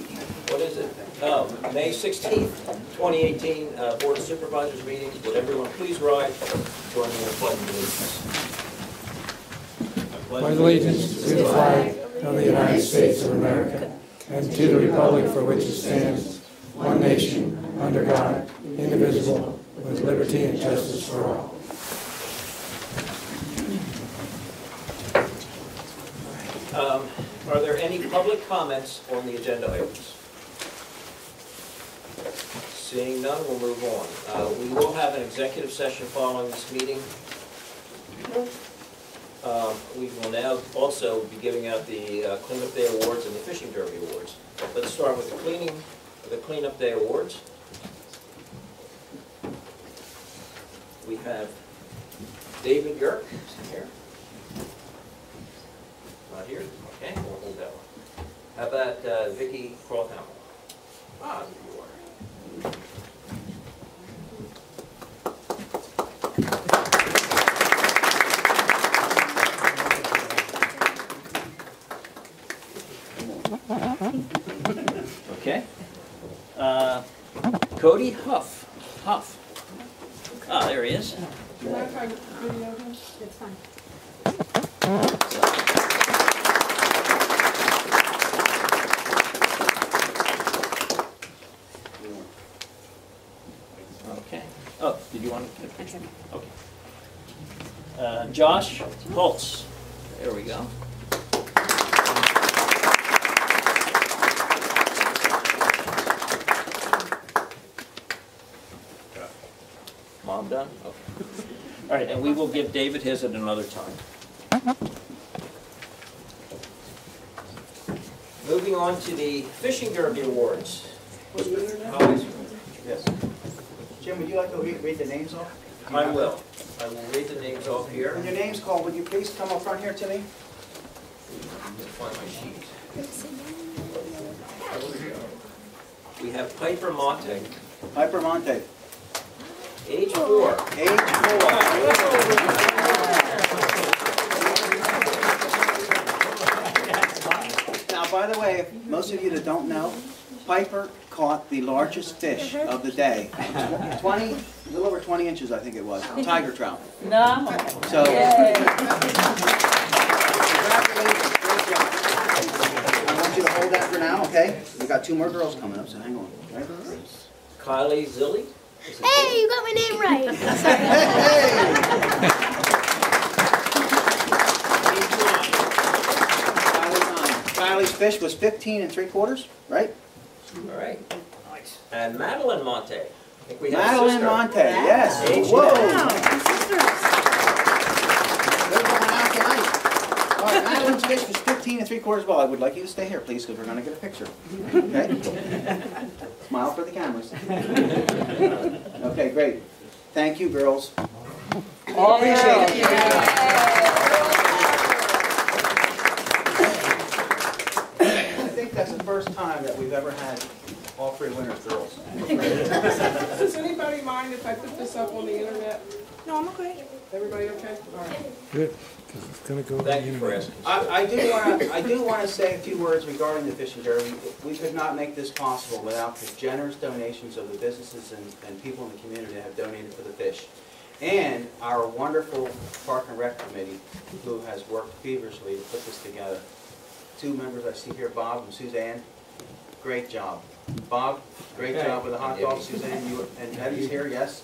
What is it? Oh, May 16th, 2018, Board of Supervisors meeting. Would everyone please rise? Join me in the pledge of allegiance. Pledge allegiance to the flag of the United States of America and to the republic for which it stands, one nation, under God, indivisible, with liberty and justice for all. Are there any public comments on the agenda items? Seeing none, we'll move on. We will have an executive session following this meeting. We will now also be giving out the Cleanup Day Awards and the Fishing Derby Awards. Let's start with the Cleanup Day Awards. We have David Yerk, here. Not here? Okay, we'll hold that one. How about Vicki Crowthamel? Ah, there you are. Okay. Cody Huff. Ah, there he is. Do you mind if I video him? It's fine. Okay. Oh, did you want to get a picture? Okay. Josh Holtz. There we go. Mom done? Okay. All right, and we will give David his at another time. Moving on to the Fishing Derby Awards. Yes. Jim, would you like to read the names off? I will. I will read the names off here. When your name's called, would you please come up front here to me? Let's find my sheet. We have Piper Monte, Piper Monte. age 4. Age 4. Now, by the way, most of you that don't know, Piper caught the largest fish of the day. 20, a little over 20 inches, I think it was. Tiger trout. No. So, congratulations. Great job. I want you to hold that for now, okay? We got 2 more girls coming up, so hang on. Right? Kylie Zilli. Hey, you got my name right. Kylie's fish was 15 3/4, right? All right. Nice. And Madeline Monte. I think we have Madeline a sister. Monte, yes. Age Whoa. 10. They're going out tonight. All right, Madeline's fish was 15 3/4. Well, I would like you to stay here, please, because we're going to get a picture. Okay? Smile for the cameras. Okay, great. Thank you, girls. Appreciate it. I think that's the first time that we've ever had all 3 winners girls. Does anybody mind if I put this up on the internet? No, I'm okay. Everybody okay? All right. Good, because it's going to go. Thank you for asking. I do want to say a few words regarding the Fishing Derby. We could not make this possible without the generous donations of the businesses and people in the community that have donated for the fish. And our wonderful Park and Rec Committee, who has worked feverishly to put this together. 2 members I see here, Bob and Suzanne. Great job. Bob, great job with the hot dog. Suzanne, you and Eddie's here, yes?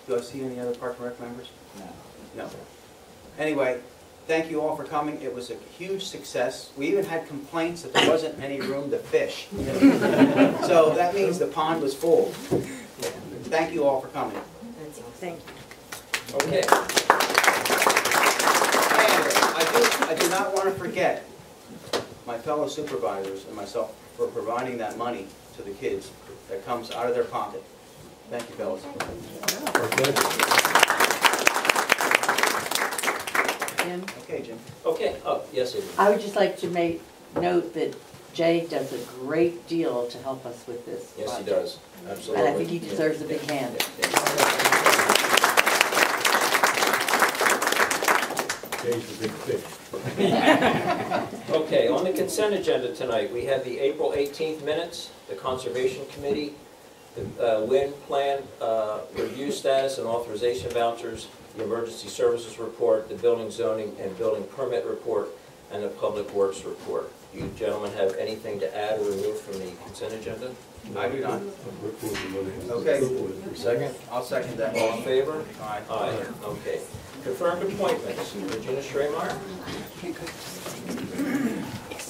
Do I see any other Park and Rec members? No. Anyway, thank you all for coming. It was a huge success. We even had complaints that there wasn't any room to fish. So that means the pond was full. Thank you all for coming. Thank you. Okay. And I do not want to forget my fellow supervisors and myself for providing that money to the kids that comes out of their pocket. Thank you, fellas. Jim? Okay, Jim. Okay. Oh, yes, it is. I would just like to make note that Jay does a great deal to help us with this Yes, he project. does. Absolutely. And I think he deserves a big hand. Jay's the big fish. Okay, on the consent agenda tonight, we have the April 18th minutes, the Conservation Committee, the WIN plan review status and authorization vouchers, the Emergency Services report, the Building Zoning and Building Permit report, and the Public Works report. Do you gentlemen have anything to add or remove from the consent agenda? I do not. Okay. Second? I'll second that. All in favor? Aye. Aye, okay. Confirmed appointments, Regina Schremeyer.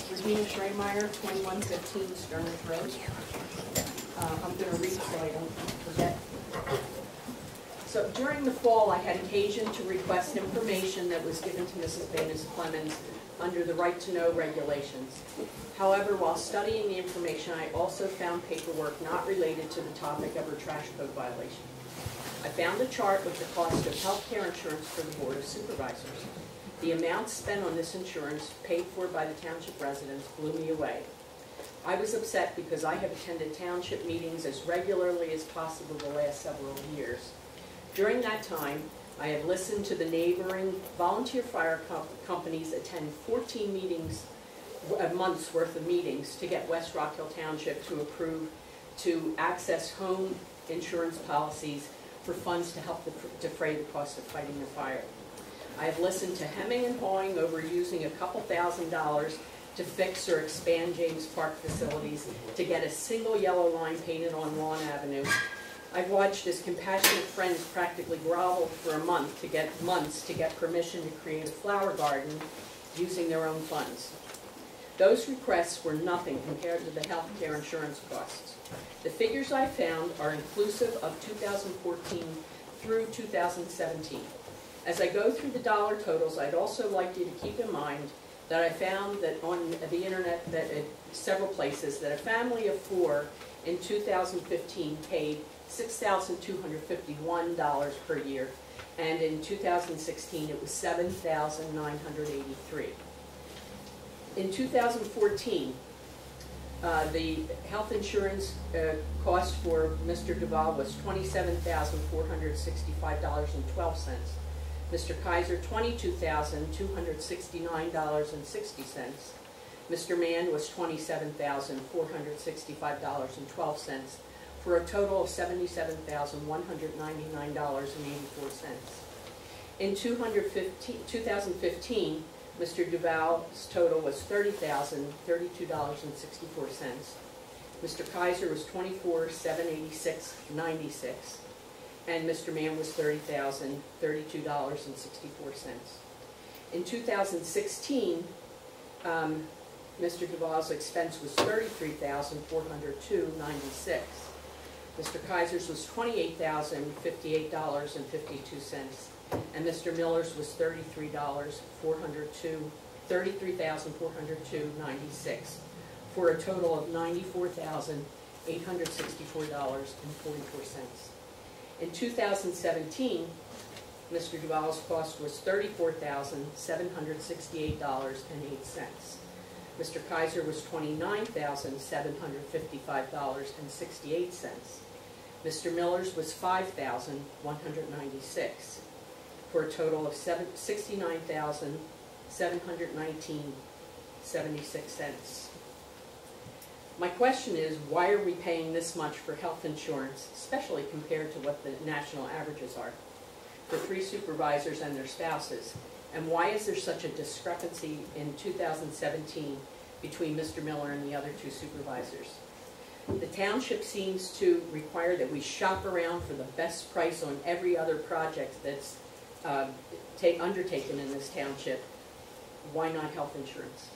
Regina Schremeyer, 2115 Sterners Road. I'm going to read so I don't forget. So during the fall, I had occasion to request information that was given to Mrs. Banis Clemens under the Right to Know regulations. However, while studying the information, I also found paperwork not related to the topic of her trash code violation. I found a chart with the cost of health care insurance for the Board of Supervisors. The amount spent on this insurance, paid for by the township residents, blew me away. I was upset because I have attended township meetings as regularly as possible the last several years. During that time, I have listened to the neighboring volunteer fire companies attend 14 meetings, a month's worth of meetings, to get West Rockhill Township to approve to access home insurance policies for funds to help defray the cost of fighting the fire. I have listened to hemming and hawing over using a couple $1,000s to fix or expand James Park facilities to get a single yellow line painted on Lawn Avenue. I've watched as compassionate friends practically groveled for months to get permission to create a flower garden using their own funds. Those requests were nothing compared to the health care insurance costs. The figures I found are inclusive of 2014 through 2017. As I go through the dollar totals, I'd also like you to keep in mind that I found that on the internet, that at several places, that a family of 4 in 2015 paid $6,251 per year, and in 2016 it was $7,983. In 2014, the health insurance cost for Mr. Duval was $27,465.12. Mr. Kaiser, $22,269.60. Mr. Mann was $27,465.12, for a total of $77,199.84. In 2015, Mr. Duval's total was $30,032.64. Mr. Kaiser was $24,786.96. And Mr. Mann was $30,032.64. In 2016, Mr. Duval's expense was $33,402.96. Mr. Kaiser's was $28,058.52, and Mr. Miller's was $33,402.96, for a total of $94,864.44. In 2017, Mr. Duval's cost was $34,768.08. Mr. Kaiser was $29,755.68. Mr. Miller's was $5,196, for a total of $69,719.76. My question is, why are we paying this much for health insurance, especially compared to what the national averages are, for 3 supervisors and their spouses? And why is there such a discrepancy in 2017 between Mr. Miller and the other 2 supervisors? The township seems to require that we shop around for the best price on every other project that's undertaken in this township. Why not health insurance?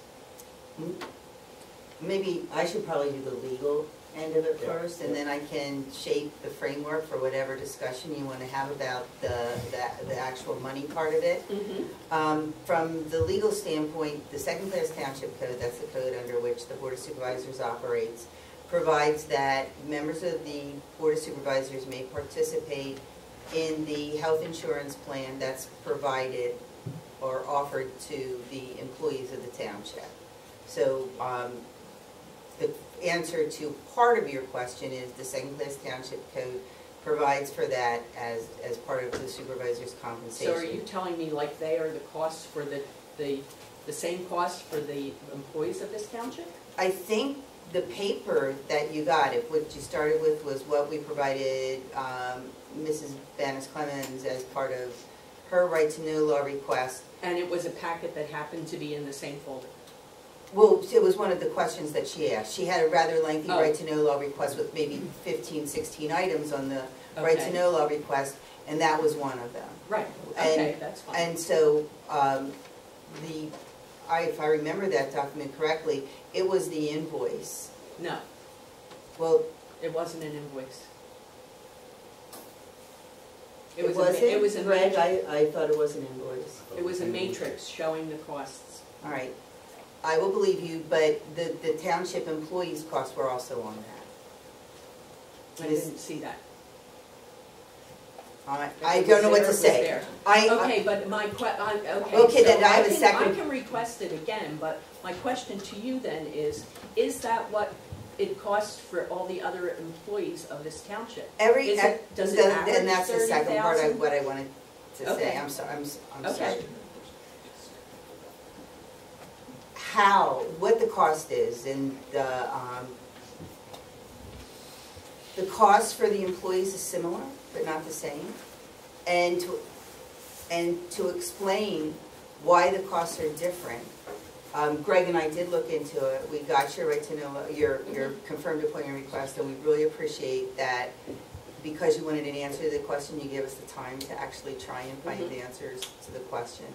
Maybe I should probably do the legal end of it first, and then I can shape the framework for whatever discussion you want to have about the actual money part of it. Mm-hmm. From the legal standpoint, the Second Class Township Code, that's the code under which the Board of Supervisors operates, provides that members of the Board of Supervisors may participate in the health insurance plan that's provided or offered to the employees of the township. So the answer to part of your question is the Second Class Township Code provides for that as part of the supervisor's So compensation. are you telling me like they are the costs for the same costs for the employees of this township? I think the paper that you got, if what you started with was what we provided Mrs. Bannis Clemens as part of her right to know law request. And it was a packet that happened to be in the same folder? Well, it was one of the questions that she asked. She had a rather lengthy Oh. right to know law request with maybe 15, 16 items on the right to Okay. know law request, and that was one of them. Right, And- okay, that's fine. And so, if I remember that document correctly, it was the invoice. No, Well, it wasn't an invoice. it It was a Greg, matrix. I thought it was an invoice. It was a matrix showing the costs. All right. I will believe you, but the township employees' costs were also on that. I didn't see that. I don't know what to It was say. there. I- Okay, but my okay. Okay, then so I have a second- I can request it again, but my question to you then is that what it costs for all the other employees of this township? Does it average And that's the second part of 30,000? what I wanted to say. Okay. I'm sorry, I'm Okay. sorry. What the cost is, and the cost for the employees is similar, but not the same. And to explain why the costs are different, Greg and I did look into it. We got your right to know, your confirmed appointment request, and we really appreciate that because you wanted an answer to the question, you gave us the time to actually try and find the answers to the question.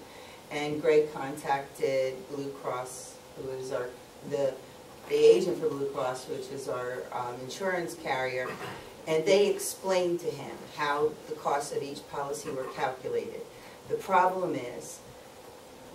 And Greg contacted Blue Cross, who is the agent for Blue Cross, which is our insurance carrier, and they explained to him how the costs of each policy were calculated. The problem is,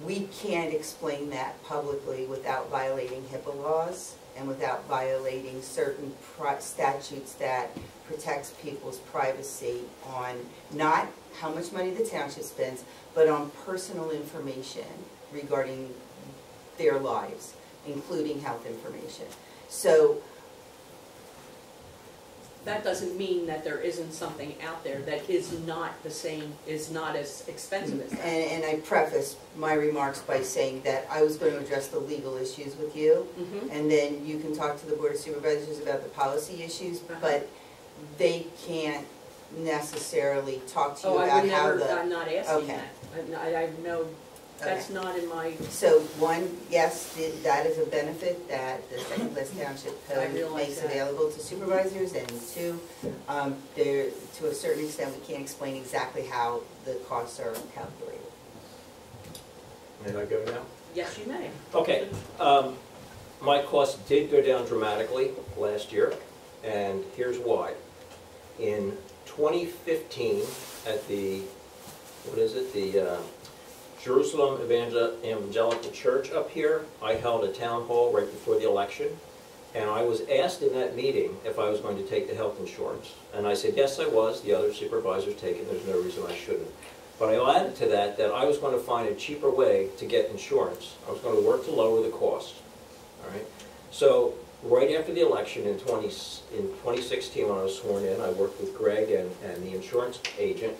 we can't explain that publicly without violating HIPAA laws and without violating certain statutes that protects people's privacy on not how much money the township spends, but on personal information regarding their lives, including health information. So That doesn't mean that there isn't something out there that is not the same, is not as expensive as that. And I prefaced my remarks by saying that I was going to address the legal issues with you, and then you can talk to the Board of Supervisors about the policy issues, but they can't necessarily talk to you about how the... I'm not asking that. I have no, that's not in my, So one, yes, that is a benefit that the second class township I code realize makes that. available to supervisors, and two, there, to a certain extent, we can't explain exactly how the costs are calculated. May I go now? yes, you may. Okay, my costs did go down dramatically last year, and here's why. In 2015, at the, the Jerusalem Evangelical Church up here, I held a town hall right before the election, and I was asked in that meeting if I was going to take the health insurance. And I said, yes, I was. The other supervisors take it. There's no reason I shouldn't. But I added to that I was going to find a cheaper way to get insurance. I was going to work to lower the cost. All right. So right after the election in 2016, when I was sworn in, I worked with Greg and the insurance agent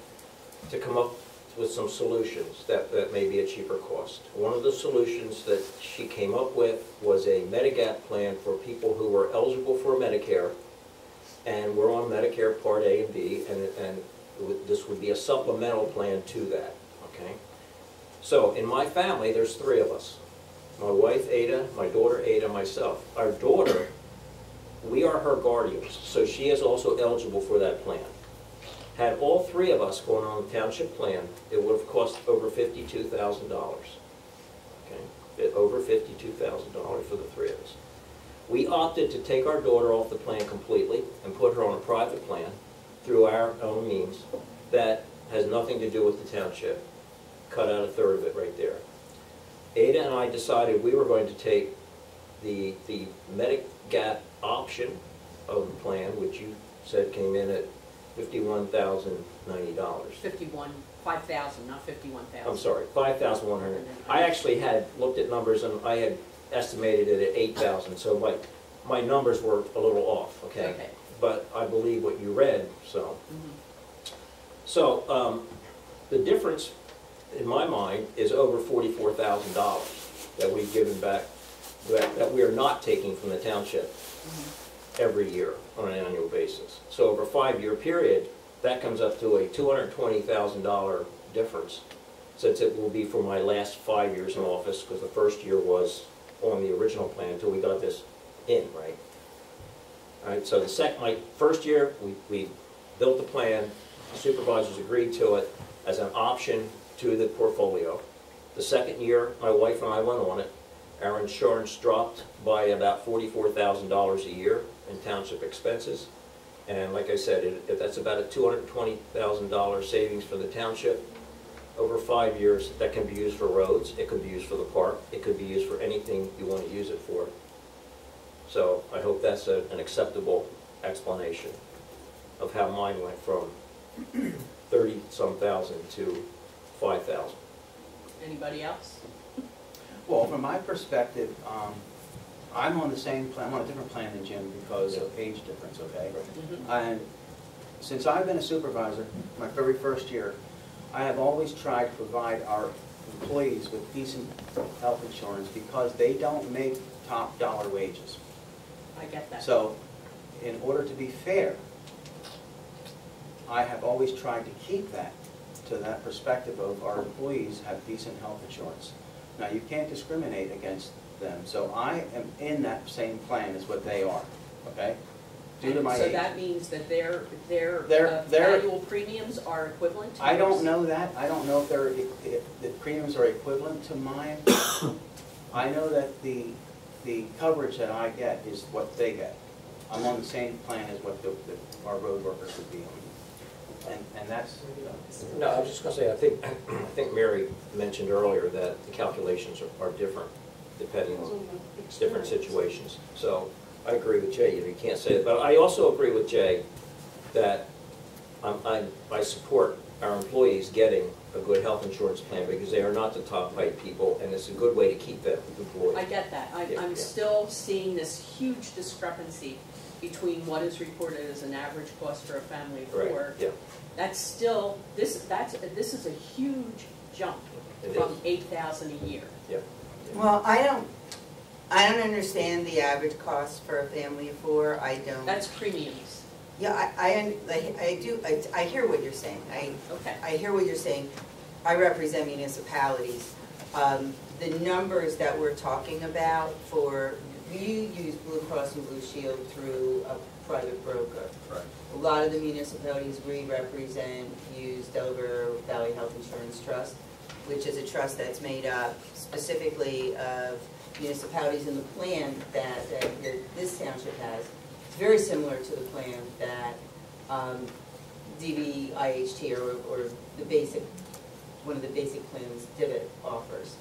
to come up with some solutions that may be a cheaper cost. One of the solutions that she came up with was a Medigap plan for people who were eligible for Medicare and were on Medicare Part A and B, and this would be a supplemental plan to that, okay? So in my family, there's 3 of us. My wife, Ada, my daughter, Ada, myself. Our daughter, we are her guardians, so she is also eligible for that plan. Had all 3 of us gone on the township plan, it would have cost over $52,000, okay? Over $52,000 for the 3 of us. We opted to take our daughter off the plan completely and put her on a private plan through our own means that has nothing to do with the township. Cut out 1/3 of it right there. Ada and I decided we were going to take the Medigap option of the plan, which you said came in at $51,090. 5,000, not 51,000. I'm sorry, 5,100. I actually had looked at numbers and I had estimated it at 8,000, so my numbers were a little off, okay? Okay. but I believe what you read, so. So, the difference, in my mind, is over $44,000 that we've given back, that we are not taking from the township every year on an annual basis. So over a 5-year period, that comes up to a $220,000 difference, since it will be for my last 5 years in office, because the first year was on the original plan until we got this in, right? All right, so my first year, we built the plan, the supervisors agreed to it as an option to the portfolio. The second year, my wife and I went on it. Our insurance dropped by about $44,000 a year in township expenses. And like I said, that's about a $220,000 savings for the township. Over 5 years, that can be used for roads, it could be used for the park, it could be used for anything you want to use it for. So I hope that's an acceptable explanation of how mine went from 30-some thousand to 5,000. Anybody else? Well, from my perspective, I'm on the same plan, I'm on a different plan than Jim because of age difference, okay? And since I've been a supervisor, my very first year, I have always tried to provide our employees with decent health insurance because they don't make top dollar wages. I get that. So, in order to be fair, I have always tried to keep that to that perspective of our employees have decent health insurance. Now, you can't discriminate against them, so I am in that same plan as what they are, okay? Due to my age. So that means that their annual premiums are equivalent to yours? I don't know that. I don't know if the premiums are equivalent to mine. I know that the coverage that I get is what they get. I'm on the same plan as what our road workers would be on. And that's... No, I was just going to say, I think Mary mentioned earlier that the calculations are different depending on different situations. So I agree with Jay, you can't say it. But I also agree with Jay that I support our employees getting a good health insurance plan because they are not the top paid people, and it's a good way to keep them employed. I get that. I'm still seeing this huge discrepancy between what is reported as an average cost for a family of Right. 4. Yeah. That's still, this is a huge jump from $8,000 a year. Yeah. Well, I don't understand the average cost for a family of 4. I don't. That's premiums. Yeah, I do. I hear what you're saying. Okay. I hear what you're saying. I represent municipalities. The numbers that we're talking about for, you use Blue Cross and Blue Shield through a private broker. Right. A lot of the municipalities we represent use Delaware Valley Health Insurance Trust, which is a trust that's made up specifically of municipalities in the plan that this township has. It's very similar to the plan that DVIHT or the basic, one of the basic plans Divot offers.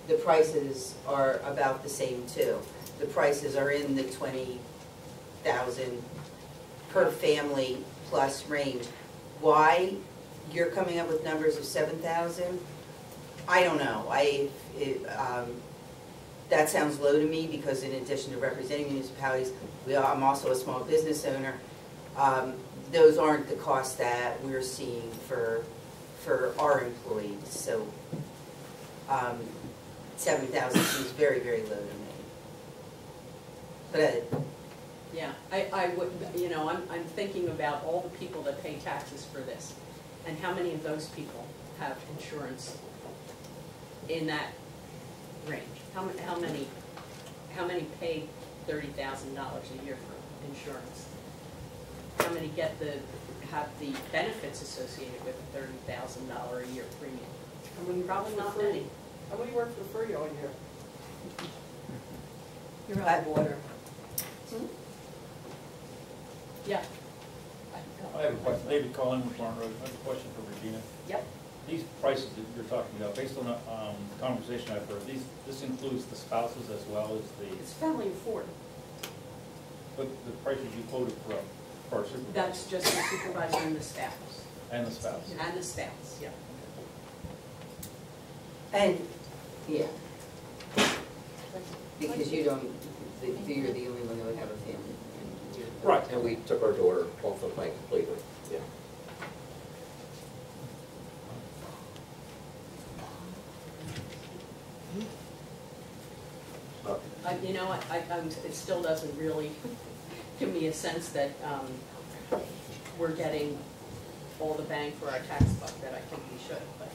The prices are about the same too. The prices are in the 20,000 per family plus range. Why you're coming up with numbers of 7,000? I don't know. That sounds low to me because in addition to representing municipalities, I'm also a small business owner. Those aren't the costs that we're seeing for our employees. So 7,000 seems very, very low to me. But Yeah, I would, I'm thinking about all the people that pay taxes for this, and how many of those people have insurance in that range? How many pay $30,000 a year for insurance? How many have the benefits associated with a $30,000 a year premium? Probably not many. How many work for free all year? You're out of order. Yeah. I have a question. David Cullen with Barn Road. I have a question for Regina. Yep. These prices that you're talking about, based on the conversation I've heard, this includes the spouses as well as It's family of 4. the prices you quoted for our supervisor. That's just the supervisor and the staff. And the spouse. And the spouse, yeah. And, yeah. Because you're the only one that would have a family. Right. And we took our daughter off the plan completely. Yeah. You know, it still doesn't really give me a sense that we're getting all the bang for our tax buck that I think we should, but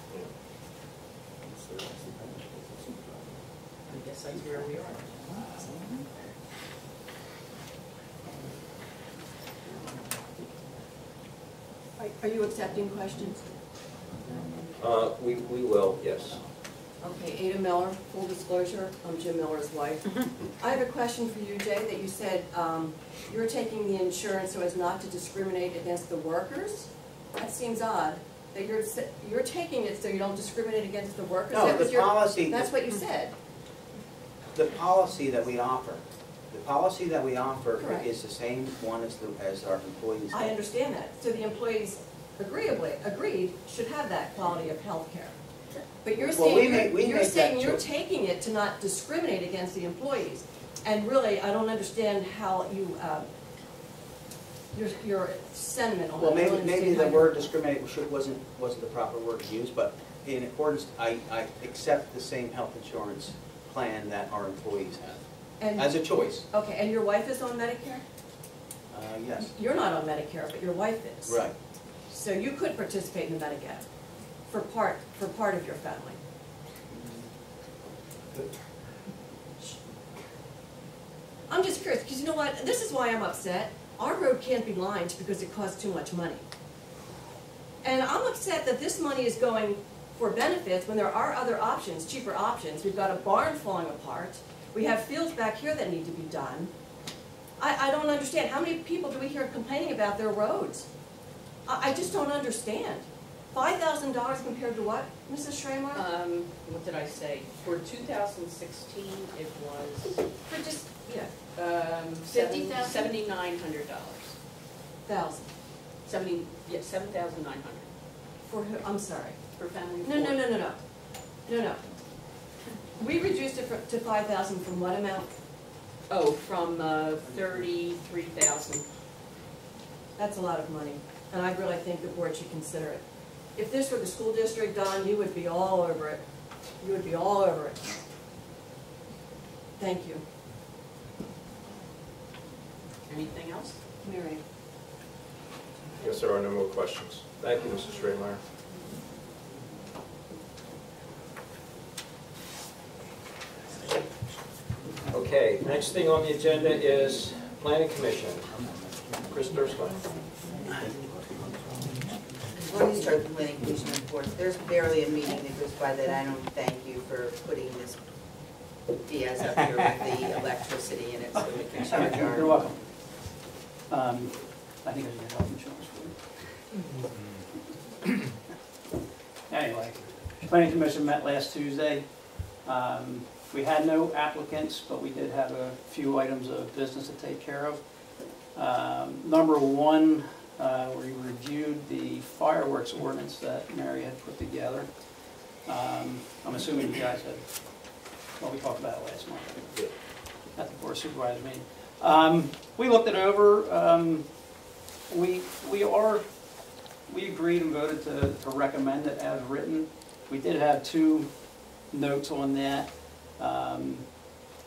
I guess that's where we are. Are you accepting questions? We will, yes. Okay, Ada Miller, full disclosure, I'm Jim Miller's wife. I have a question for you, Jay, that you said you're taking the insurance so as not to discriminate against the workers? That seems odd, that you're taking it so you don't discriminate against the workers? No, That was the policy. That's what you said. The policy that we offer, Correct. is the same one as our employees I have. understand that. So the employees agreed should have that quality of health care. But you're Well, we saying, make that you're choice. taking it to not discriminate against the employees. And really, I don't understand how you, your sentiment on that. Well, I don't maybe understand the how word you're- discriminate wasn't the proper word to use, but in accordance, I accept the same health insurance plan that our employees have, And- as a choice. Okay, and your wife is on Medicare? Yes. You're not on Medicare, but your wife is. Right. So you could participate in Medicare for part of your family. I'm just curious, because you know what, this is why I'm upset. Our road can't be lined because it costs too much money. And I'm upset that this money is going for benefits when there are other options, cheaper options. We've got a barn falling apart. We have fields back here that need to be done. I don't understand. How many people do we hear complaining about their roads? I just don't understand. $5,000 compared to what, Mrs. Schramer? What did I say? For 2016, it was For just, yeah, $7,900. thousand. 7,900 For who, I'm sorry. for family. of No, no, four. no, no, no. No, no. We reduced it to 5,000 from what amount? Oh, from 33,000. That's a lot of money, and I really think the board should consider it. If this were the school district, Don, you would be all over it. You would be all over it. Thank you. Anything else? Mary. Yes, there are no more questions. Thank you, Mrs. Schrameyer. Okay, next thing on the agenda is Planning Commission. Chris Dursko. Before you start the planning commission reports, there's barely a meeting that goes by that I don't thank you for putting this BS up here with the electricity in it so we can charge our. You're welcome. I think I should get health insurance for you. Anyway, planning commission met last Tuesday. We had no applicants, but we did have a few items of business to take care of. Number one, we reviewed the fireworks ordinance that Mary had put together. I'm assuming you guys had, well, we talked about it last month at the Board of Supervisors meeting. We looked it over. We agreed and voted to recommend it as written. We did have two notes on that.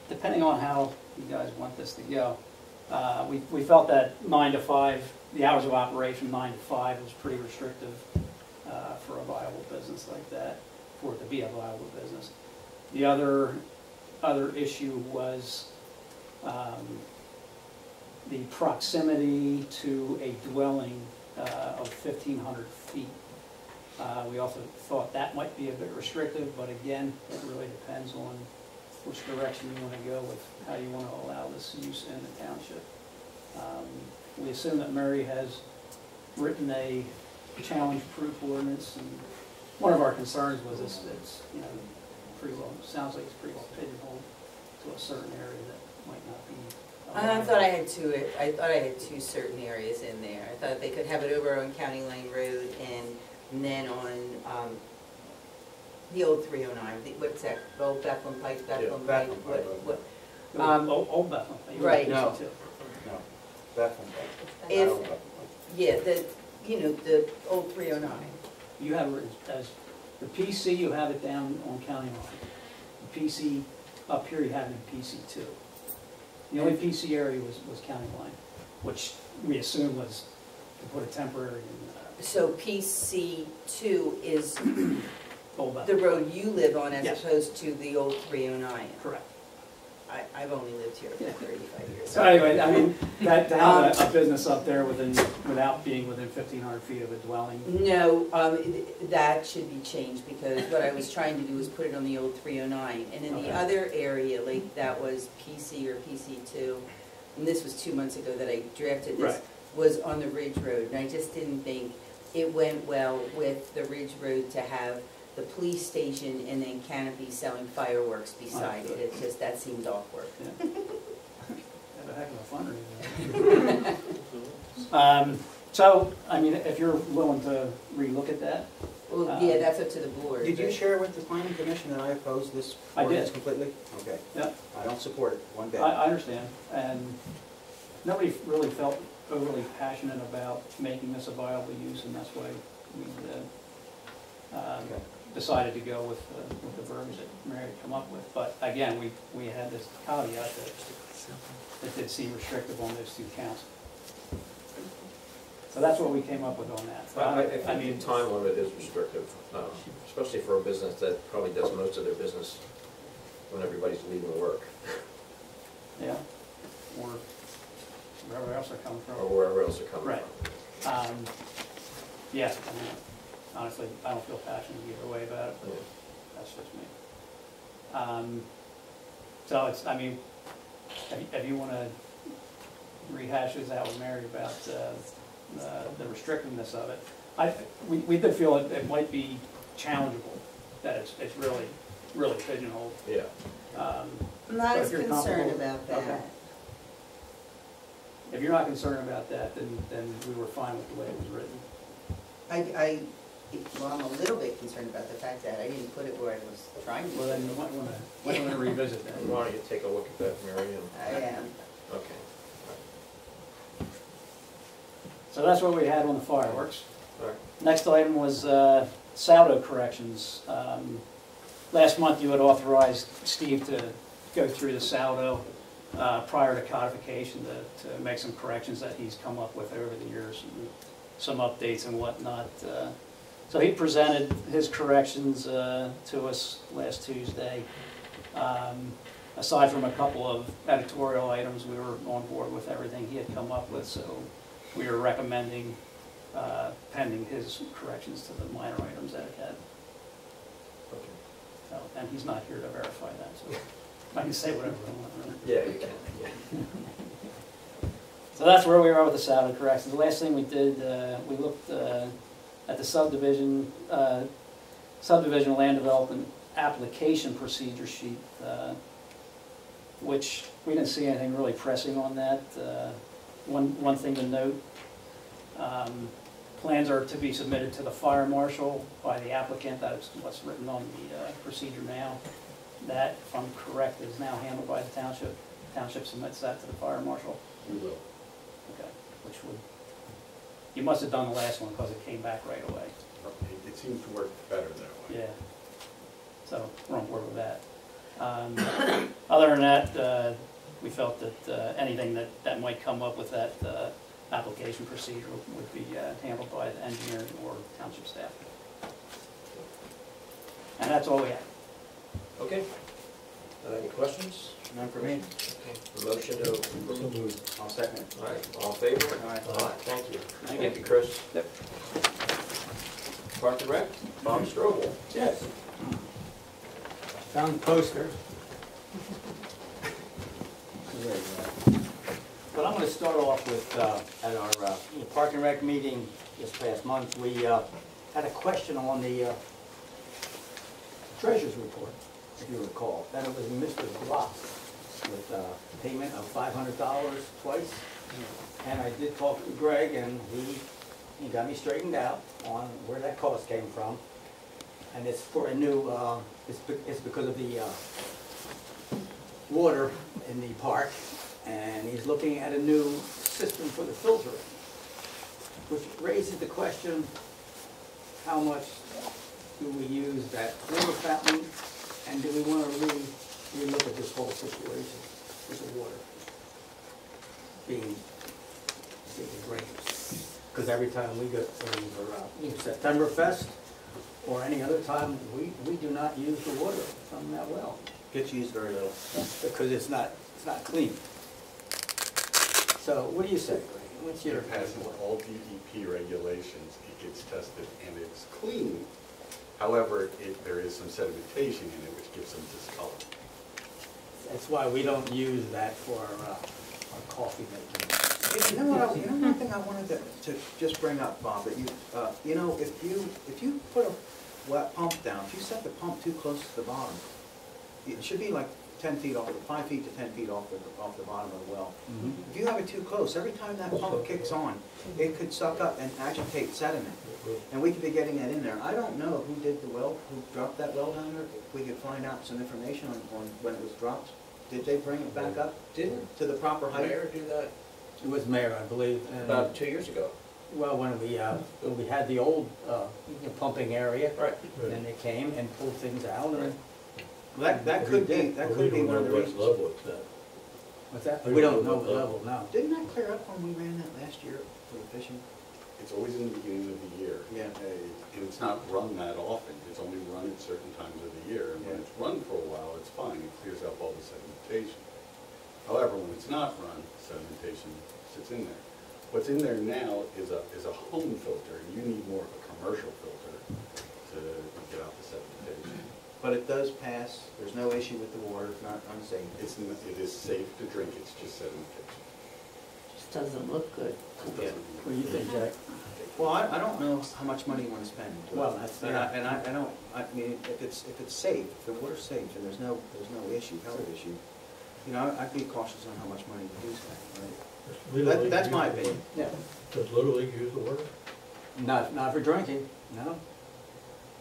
Depending on how you guys want this to go, we felt that 9 to 5, the hours of operation 9 to 5 was pretty restrictive for a viable business like that, for it to be a viable business. The other issue was the proximity to a dwelling of 1,500 feet. We also thought that might be a bit restrictive, but again, it really depends on which direction you want to go with how you want to allow this use in the township. We assume that Mary has written a challenge-proof ordinance, and one of our concerns was this, it's, you know, pretty well, sounds like it's pretty well pigeonholed to a certain area that might not be. I thought I had two certain areas in there. I thought they could have it over on County Lane Road and then on the old 309, what's that, old Bethlehem Pike, Bethlehem Pike, Pike. what? Old Bethlehem. Right. No. Bethlehem. If, yeah, the old 309. You have it as, the PC, you have it down on county line. The PC, up here you have it in PC2. The only PC area was county line, which we assumed was to put a temporary in. So PC2 is Old the Bethlehem. road you live on as Yes. opposed to the old 309? Correct. I've only lived here for 35 years. So anyway, I mean, to have a business up there without being within 1,500 feet of a dwelling. No, that should be changed because what I was trying to do was put it on the old 309. And in the Okay. other area, like that was PC or PC2, and this was 2 months ago that I drafted this, Right. was on the Ridge Road. And I just didn't think it went well with the Ridge Road to have the police station and then Canopy selling fireworks beside it. It just, that seemed awkward. Yeah. Have a heck of a fundraiser. So, I mean, if you're willing to relook at that. Well, yeah, that's up to the board. Did you but- share with the planning commission that I oppose this I did. ordinance completely? Okay. Yeah. I don't support it one bit. I understand, and nobody really felt overly passionate about making this a viable use, and that's why we Okay. decided to go with the verbiage that Mary had come up with. But again, we had this caveat that it did seem restrictive on those two counts. So that's what we came up with on that. I think the time limit is restrictive, especially for a business that probably does most of their business when everybody's leaving work, Yeah, or wherever else they're coming or from. wherever else they're coming Right. from. Yeah, I mean, honestly, I don't feel passionate either way about it, but Yeah. that's just me. So it's, I mean, if you want to rehash this out with Mary about the restrictiveness of it, we did feel it might be challengeable, that it's really pigeonholed. Yeah. I'm not So as if you're concerned comfortable- about that. okay. If you're not concerned about that, then we were fine with the way it was written. Well, I'm a little bit concerned about the fact that I didn't put it where I was trying to. Well, then you might want to revisit that. Why don't you take a look at that, Mary? I am. Okay. So that's what we had on the fireworks. All right. Next item was saldo corrections. Last month you had authorized Steve to go through the saldo prior to codification to make some corrections that he's come up with over the years, and some updates and whatnot. So he presented his corrections to us last Tuesday. Aside from a couple of editorial items, we were on board with everything he had come up with, so we are recommending pending his corrections to the minor items that it had. Okay. So, and he's not here to verify that, so I can say whatever I want. Right? Yeah, you can, yeah. So that's where we are with the saldo corrections. The last thing we did, we looked at the subdivision land development application procedure sheet, which we didn't see anything really pressing on that. One thing to note, plans are to be submitted to the fire marshal by the applicant. That's what's written on the procedure now. That, if I'm correct, is now handled by the township. Township submits that to the fire marshal. We will. Okay, which would, you must have done the last one because it came back right away. It seems to work better that way. Yeah. So we're on board with that. Other than that, we felt that anything that might come up with that application procedure would be handled by the engineering or township staff. And that's all we have. Okay. Any questions? None for me. Okay. Motion to approve. I'll second it. All right, all in favor? Aye. Thank you. Thank you. Chris. Yep. Park and Rec, Bob Strobel. Yes. Found the poster. But I'm going to start off with, at our Park and Rec meeting this past month, we had a question on the treasurer's report, if you recall. And it was Mr. Glock with payment of $500 twice. And I did talk to Greg, and he got me straightened out on where that cost came from. And it's for a new, it's because of the water in the park. And he's looking at a new system for the filtering, which raises the question, how much do we use that water fountain, and do we want to re-look at this whole situation with the water being drained? Because every time we go for September Fest or any other time, we do not use the water from that well. Gets used very little. Because it's not clean. So what do you say, Greg? What's your It passes all DEP regulations, it gets tested, and it's clean. However, there is some sedimentation in it, which gives some discolor. That's why we don't use that for our coffee making. You know one thing I wanted to just bring up, Bob, that you know, if you put a wet pump down, if you set the pump too close to the bottom, it should be like 10 feet off, 5 feet to 10 feet off the bottom of the well. Mhm. If you have it too close, every time that pump kicks on, it could suck up and agitate sediment, and we could be getting that in there. I don't know who did the well, who dropped that well down there. If we could find out some information on when it was dropped. Did they bring it back up? Didn't To the proper height? Mayor do that It was Mayor, I believe. And, about 2 years ago? well, when we had the old pumping area, Right. then they came and pulled things out. And Well, that could be one of the reasons. what's that? We don't know the level now. Didn't that clear up when we ran that last year for the fishing? It's always in the beginning of the year. Yeah. And it's not run that often, it's only run at certain times of the year. And when Yeah. it's run for a while, it's fine, it clears up all the sedimentation. However, when it's not run, sedimentation sits in there. What's in there now is a home filter, and you need more of a commercial filter to get out the sedimentation. But it does pass, there's no issue with the water, it's not unsafe. It is safe to drink, it's just sedimentation. Just doesn't look good. Yeah. What do you think, Jack? Well, I don't know how much money you want to spend. Well, that's And I mean, if it's safe, if the water's safe, and there's no issue, health issue, you know, I'd be cautious on how much money you do spend, right? That's my opinion. Yeah. Does Little League use the water? Not for drinking, no.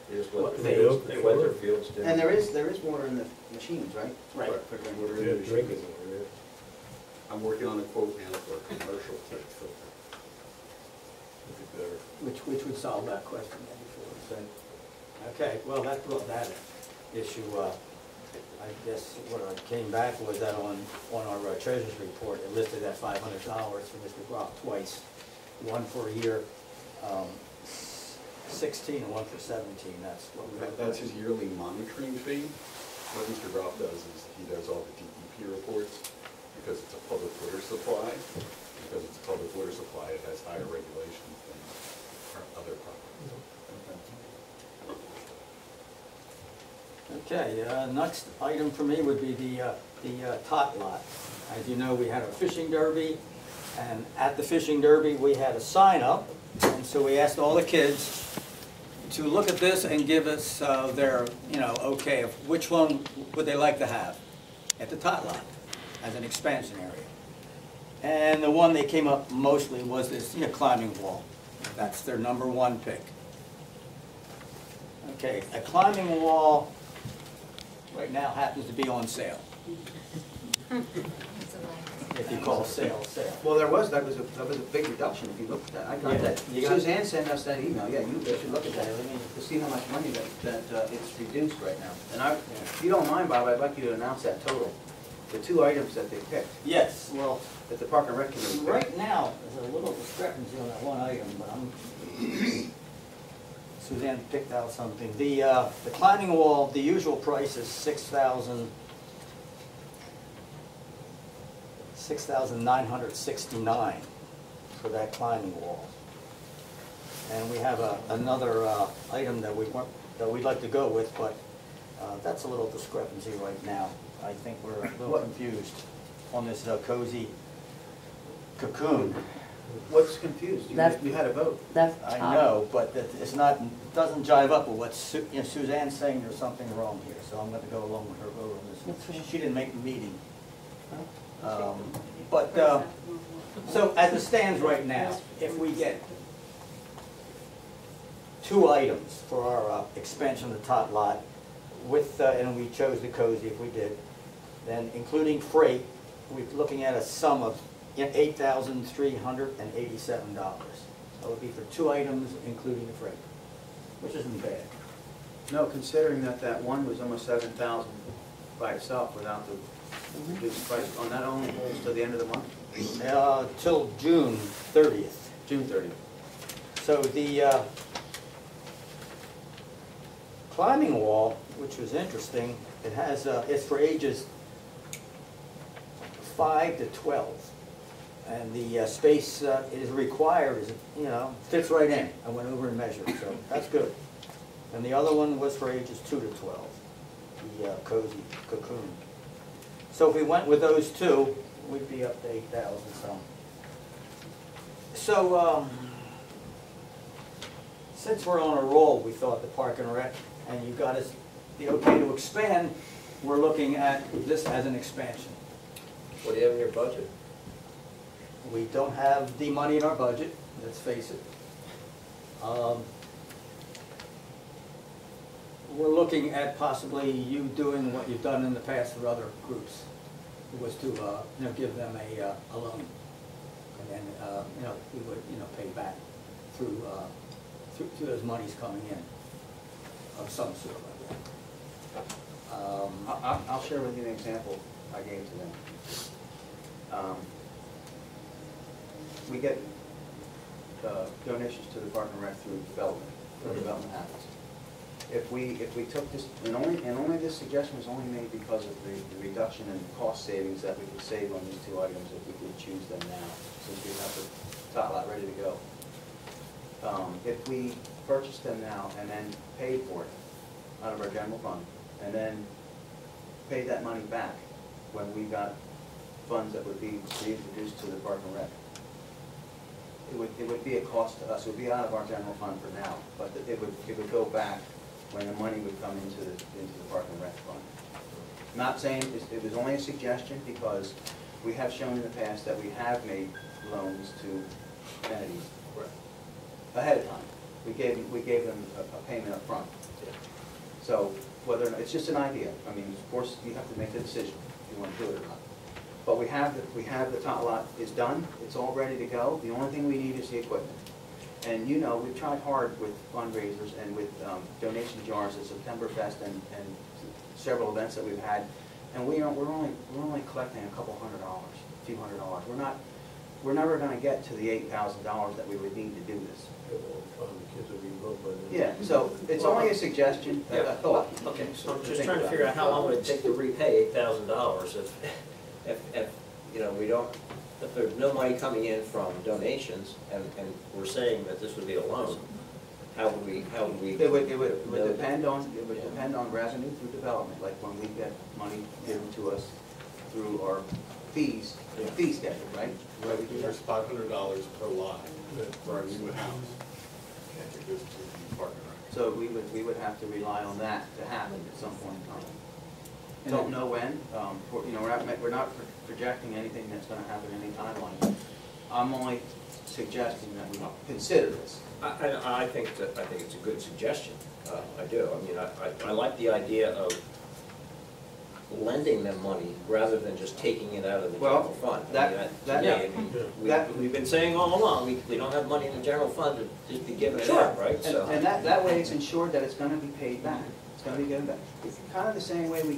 They just What, wet they their open fields, they the wet their water? fields down. And there is water in the machines, right? Right. For drinking. Water in the machine. I'm working on a quote now for a commercial type filter. Would be better. Which would solve that question then before. Okay, well, that brought that issue up. I guess what I came back was that on our treasurer's report, it listed at $500 for Mr. Brock twice. One for a year 16 and one for 17, that's what we That's his yearly monitoring fee. What Mr. Groff does is he does all the DEP reports because it's a public water supply. Because it's a public water supply, it has higher regulations than our other properties. Okay, next item for me would be the tot lot. As you know, we had a fishing derby, and at the fishing derby, we had a sign up, and so we asked all the kids to look at this and give us their, okay, of which one would they like to have at the tot lot as an expansion area. And the one they came up mostly was this, climbing wall. That's their #1 pick. Okay, a climbing wall right now happens to be on sale. If you call sale. Well, that was a big reduction if you look at that. I got that. Suzanne sent us that email, yeah, you should look at that, to see how much money that it's reduced right now. And if you don't mind, Bob, I'd like you to announce that total, the 2 items that they picked, Yes, well, that the Park and Rec Committee picked. right now, there's a little discrepancy on that one item, but Suzanne picked out something. The climbing wall, the usual price is $6,969 for that climbing wall. And we have another item that we'd like to go with, but that's a little discrepancy right now. I think we're a little confused on this cozy cocoon. What's confused? You had a vote. I know, but it's not, doesn't jive up with what Suzanne's saying. There's something wrong here, so I'm going to go along with her vote on this. She didn't make the meeting. So as it stands right now, if we get 2 items for our expansion of the tot lot, and we chose the cozy if we did, then including freight, we're looking at a sum of $8,387. That would be for 2 items, including the freight, which isn't bad. No, considering that that one was almost 7,000 by itself without the reduced price, on that only holds to the end of the month? Till June 30th. June 30th. So the climbing wall, which was interesting, it has, it's for ages 5 to 12. And the space is required, is, you know, fits right in. I went over and measured, so that's good. And the other one was for ages 2 to 12, the cozy cocoon. So if we went with those two, we'd be up to 8,000 some. So, since we're on a roll, we thought the Park and Rec, and you got us the okay to expand, we're looking at this as an expansion. What do you have in your budget? We don't have the money in our budget, let's face it. We're looking at possibly you doing what you've done in the past for other groups. It was to, you know, give them a loan. And then, you know, we would, you know, pay back through those monies coming in of some sort like that. I'll share with you an example I gave to them. We get donations to the Park and Rec through development, where development happens. If we took this, and only this suggestion was only made because of the reduction in cost savings that we could save on these 2 items if we could choose them now, since we have the tot lot ready to go. If we purchased them now and then paid for it out of our general fund, and then paid that money back when we got funds that would be reintroduced to the Park and Rec, it would be a cost to us. It would be out of our general fund for now, but it would go back when the money would come into the Park and Rec fund. Not saying, it was only a suggestion, because we have shown in the past that we have made loans to entities ahead of time. We gave them a payment up front. So whether or not, it's just an idea. I mean, of course, you have to make the decision if you want to do it or not. But we have the tot lot is done. It's all ready to go. The only thing we need is the equipment. And you know, we've tried hard with fundraisers and with donation jars at Septemberfest and several events that we've had, and we're only collecting a couple $100, a few $100. We're never going to get to the $8,000 that we would need to do this. Yeah, so it's only a suggestion, a thought. Okay, so I'm just trying to figure out how long would it take to repay $8,000 if you know, we don't, if there's no money coming in from donations, and we're saying that this would be a loan, how would we? It would depend on revenue through development, like when we get money given to us through our fees, fee schedule, right? There's $500 per lot for a new house. It goes to the Park and Rec. So we would have to rely on that to happen at some point in time. Don't know when. You know, we're not projecting anything that's going to happen any timeline. I'm only suggesting that we consider this. I think it's a good suggestion. I do. I mean, I like the idea of lending them money rather than just taking it out of the general fund. We've been saying all along, we don't have money in the general fund to just be giving it out, right? And that way it's ensured that it's going to be paid back. It's going to be given back. It's kind of the same way we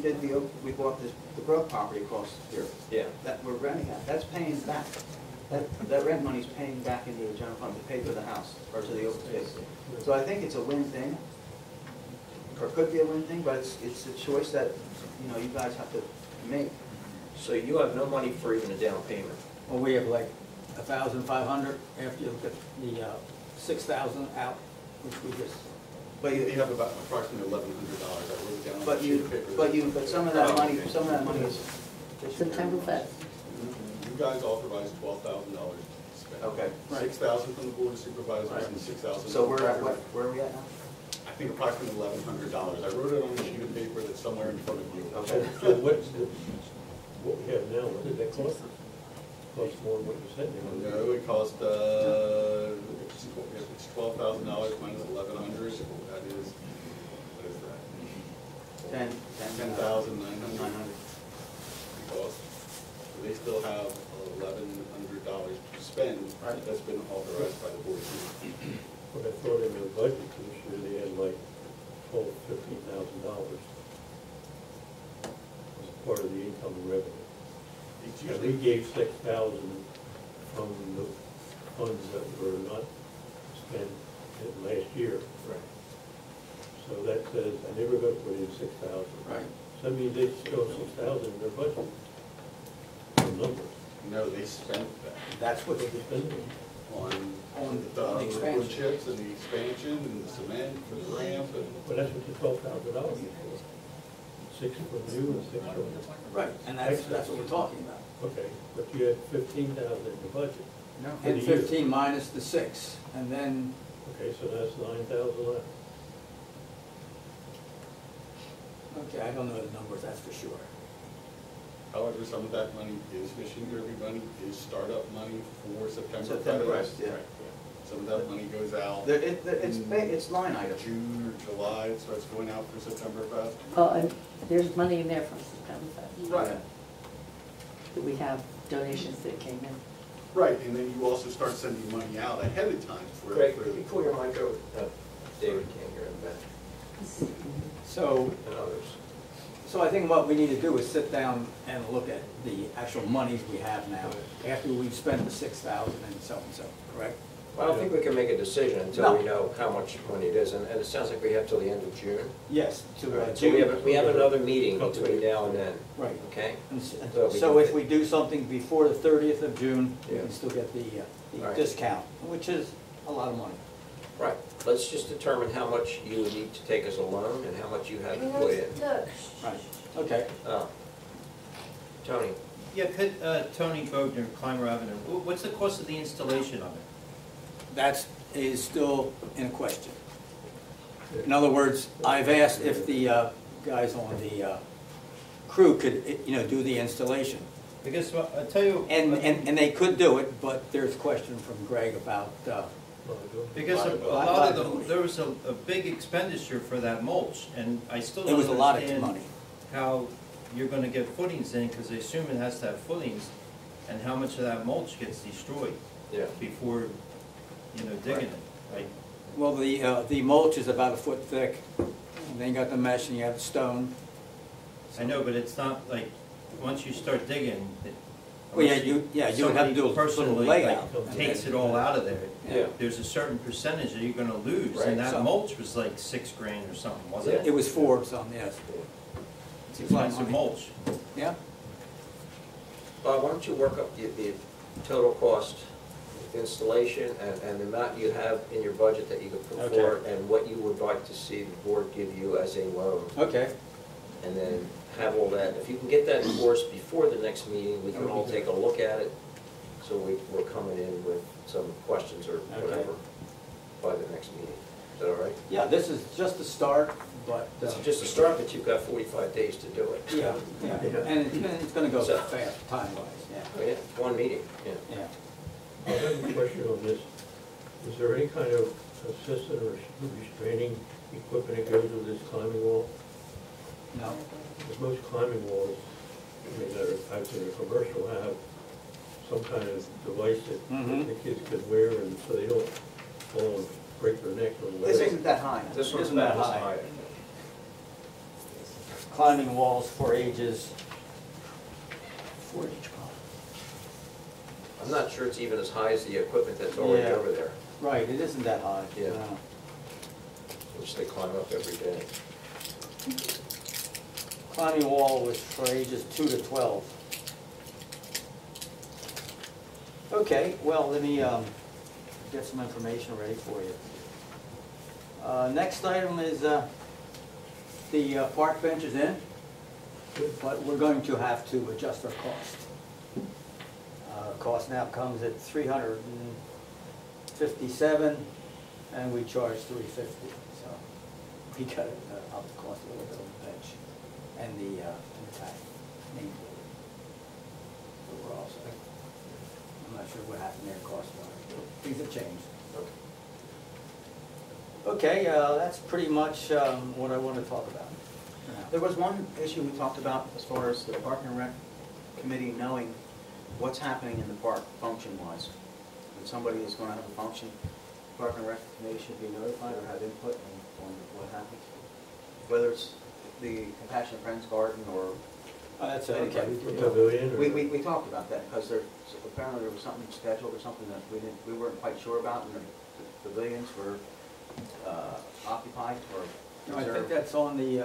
bought the Grove property across here. Yeah. That we're renting out. That's paying back. That rent money's paying back into the general fund to pay for the house or to the open space. So I think it's a win thing, or could be a win thing, but it's a choice that you guys have to make. So you have no money for even a down payment? Well, we have like $1,500 after you get the 6,000 out, which we just. But you have about approximately $1,100. I wrote down. But some of that money is Septemberfest. You guys authorized $12,000 to spend. Okay. $6,000 from the Board of Supervisors and $6,000. So we're at what? Where are we at now? I think approximately $1,100. I wrote it on a sheet of paper that's somewhere in front of you. Okay. So what we have now, what did that cost? Cost more than what you said? No, it cost, it's $12,000 minus $1,100. That is, what is that? $10,900 cost. So they still have $1,100 Right, that's been authorized by the board. But I thought in their budget for this year, they had like $15,000 as part of the incoming revenue. It's And we usually, gave 6,000 from the funds that were not spent in last year. right, So that says, and they were gonna put in 6,000. Right. So that means they still have 6,000 in their budget. The numbers. no, they spent that That's what, What they spending? on On the the expansion. wood chips and the expansion and the cement for the ramp and. Well, that's what the $12,000 is for. 6 for new and 6 for. right, and that's what we're talking about. Okay, but you had 15,000 in the budget. No. For And the year. 15 minus the 6, and then, Okay, so that's 9,000 left. okay, I don't know the numbers, that's for sure. However, some of that money is fishing derby money, is startup money for September. September, Fest. right, yeah. Some of that money goes out. It's line item. June or July, it starts going out for September Fest. Oh, and there's money in there from September Fest. Right. That we have donations that came in. Right, and then you also start sending money out ahead of time for. Greg, could you pull your mic over? David can't hear in the back, So, and others. so I think what we need to do is sit down and look at the actual monies we have now, after we've spent the 6,000 and so, correct? Well, I don't think we can make a decision until we No. know how much money it is, and it sounds like we have till the end of June. Yes, to So June. we have another meeting between now and then, Right. okay? And s- So we So can- if we do something before the 30th of June, we Yeah. can still get the Right. discount, which is a lot of money. Right, let's just determine how much you would need to take as a loan and how much you have to put in. Right, okay. Tony? Yeah, could, Tony Bogner, Clymer Avenue, what's the cost of the installation of it? That is still in question. In other words, I've asked if the guys on the crew could, do the installation. Because, I tell you. And they could do it, but there's a question from Greg about, Because a lot of there was a big expenditure for that mulch, and I still it don't was a lot of understand money. how you're gonna get footings in, because they assume it has to have footings, and how much of that mulch gets destroyed Yeah. before, digging it, right? Well, the mulch is about a foot thick, and then you got the mesh and you have the stone. I know, but it's not like, once you start digging, Well, you would have to do a little personally, layout. like, takes it all out of there. Yeah. There's a certain percentage that you're gonna lose, Right. and that So- mulch was like $6,000 or something, wasn't it? It was 4 or something, yes. It's expensive mulch. Yeah? Bob, why don't you work up the total cost of installation and the amount you have in your budget that you could put Okay. forward, and what you would like to see the board give you as a loan, Okay. and then have all that. If you can get that for us before the next meeting, we can all take a look at it, so we're coming in with some questions or whatever by the next meeting. Is that all right? Yeah, this is just a start, but, It's just a start, but you've got 45 days to do it. yeah, and it's gonna go So- fast, time-wise, yeah. Oh, yeah, one meeting, yeah. Yeah. I have a question on this. Is there any kind of assistant or restraining equipment that goes with this climbing wall? No. Because most climbing walls, I mean, that are, I've seen a commercial, have some kind of device that Mhm. the kids can wear, and so they don't fall and break their neck or This whatever. isn't that high. This one's Isn't that about this high? high. Climbing walls for ages 4 to 12. I'm not sure it's even as high as the equipment that's already Yeah. over there, Right, it isn't that high. Yeah. No. which they climb up every day. Climbing wall was for ages 2 to 12. Okay, well, let me get some information ready for you. Next item is the park bench is in, but we're going to have to adjust our cost. Cost now comes at $357, and we charge $350. So we got to up the cost a little bit on the bench and the tag nameplate. Overall, so I'm not sure what happened there cost-wise. Things have changed. Okay, that's pretty much what I want to talk about. There was one issue we talked about as far as the Park and Rec Committee knowing what's happening in the park function-wise. And somebody is gonna have a function, Park and Rec Committee should be notified or have input on what happens? Whether it's the Compassionate Friends Garden or That's okay. Pavilion or? We talked about that, because apparently there was something scheduled or something that we weren't quite sure about, and the pavilions were occupied or No, I think reserved. that's on the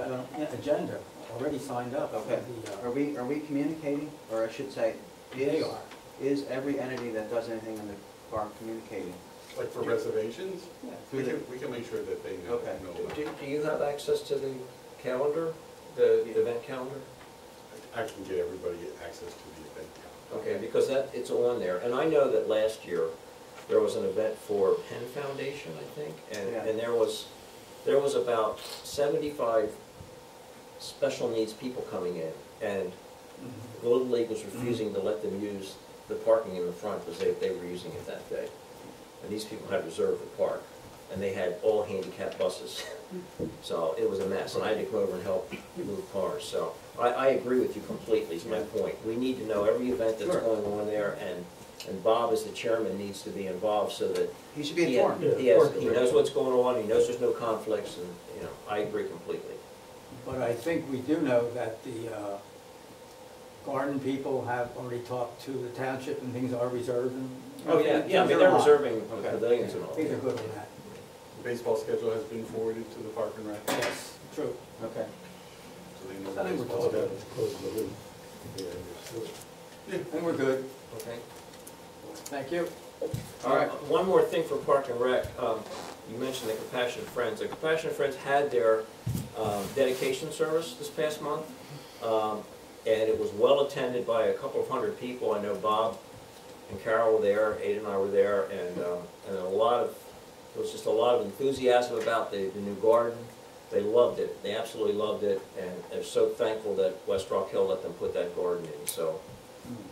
agenda, already signed up. Okay. Are we communicating, or I should say, They are. is every entity that does anything in the park communicating? Like for reservations, Yeah. we can make sure that they know. Okay. Do you have access to the calendar, the event calendar? I can get everybody access to the event. Okay, because it's on there, and I know that last year, there was an event for Penn Foundation, I think, Yeah. and there was about 75 special needs people coming in, and the Little League was refusing to let them use the parking in the front because they were using it that day. And these people had reserved the park, and they had all handicapped buses. So it was a mess, and I had to come over and help move cars. So I agree with you completely, is my point. We need to know every event that's going on there, and Bob, as the chairman, needs to be involved so that He should be informed. he knows what's going on, he knows there's no conflicts, and, I agree completely. But I think we do know that the garden people have already talked to the township and things are reserved and. Oh, yeah, I mean, they're reserving pavilions and all. Things are good on that. The baseball schedule has been forwarded to the Park and Rec. Yes, true. Okay. So they know I the think we're baseball all schedule. good. Close the loop. Yeah, understood. I think we're good. Okay. Thank you. All right, one more thing for Park and Rec. You mentioned the Compassionate Friends. The Compassionate Friends had their dedication service this past month, and it was well attended by a couple of hundred people. I know Bob and Carol were there, Ada and I were there, and there was just a lot of enthusiasm about the new garden. They loved it. They absolutely loved it, and they're so thankful that West Rockhill let them put that garden in. So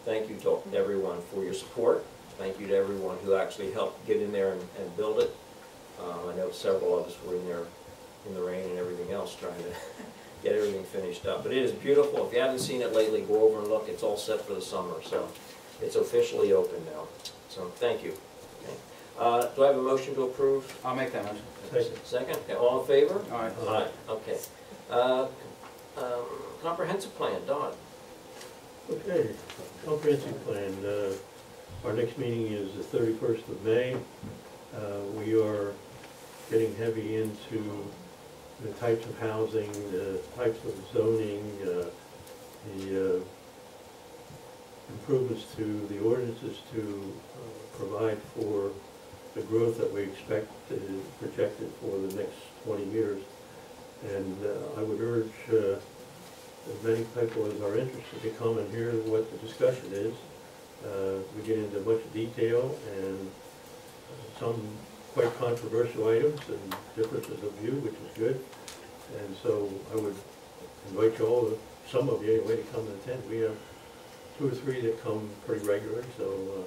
thank you to everyone for your support. Thank you to everyone who actually helped get in there and build it. I know several of us were in there in the rain and everything else trying to get everything finished up. But it is beautiful. If you haven't seen it lately, go over and look. It's all set for the summer. So it's officially open now. So thank you. Okay. Do I have a motion to approve? I'll make that motion. Second? Okay. All in favor? All right. Aye. Okay. Comprehensive plan, Don. Okay, comprehensive plan. Our next meeting is the 31st of May. We are getting heavy into the types of housing, the types of zoning, the improvements to the ordinances to provide for the growth that we expect is projected for the next 20 years. And I would urge as many people as are interested to come and hear what the discussion is. We get into much detail and some quite controversial items and differences of view, which is good. And so I would invite you all, some of you anyway, to come and attend. We have 2 or 3 that come pretty regularly, so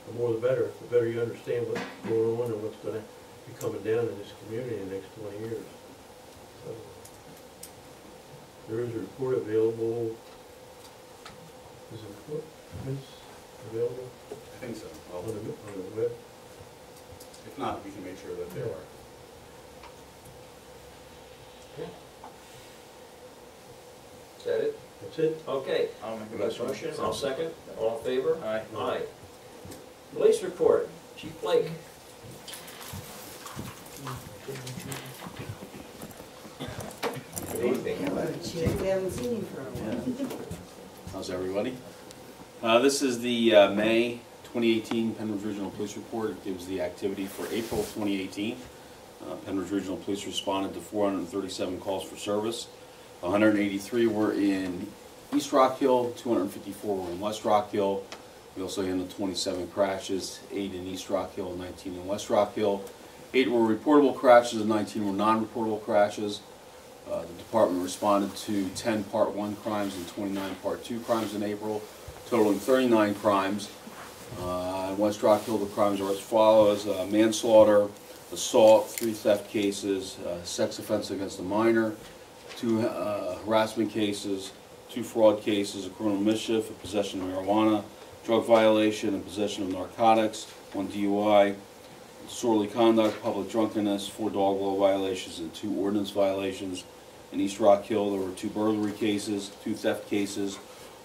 the more the better. The better you understand what's going on and what's going to be coming down in this community in the next 20 years. So there is a report available. Is the report available? I think so. On the web? If not, we can make sure that they are. Is that it? That's it. Okay. I'll make a Motion. motion. I'll second. All in favor? Aye. Aye. Police report, Chief Blake. Good evening. Chief, we haven't seen you for a while. How's everybody? This is the May 2018 Pennridge Regional Police Report. It gives the activity for April 2018. Pennridge Regional Police responded to 437 calls for service. 183 were in East Rockhill, 254 were in West Rockhill. We also handled 27 crashes, 8 in East Rockhill, 19 in West Rockhill. 8 were reportable crashes and 19 were non-reportable crashes. The department responded to 10 Part 1 crimes and 29 Part 2 crimes in April, totaling 39 crimes. In West Rockhill, the crimes are as follows: manslaughter, assault, 3 theft cases, sex offense against a minor, 2 harassment cases, 2 fraud cases, a criminal mischief, a possession of marijuana, drug violation and possession of narcotics, 1 DUI, disorderly conduct, public drunkenness, 4 dog law violations, and 2 ordinance violations. In East Rockhill, there were 2 burglary cases, 2 theft cases,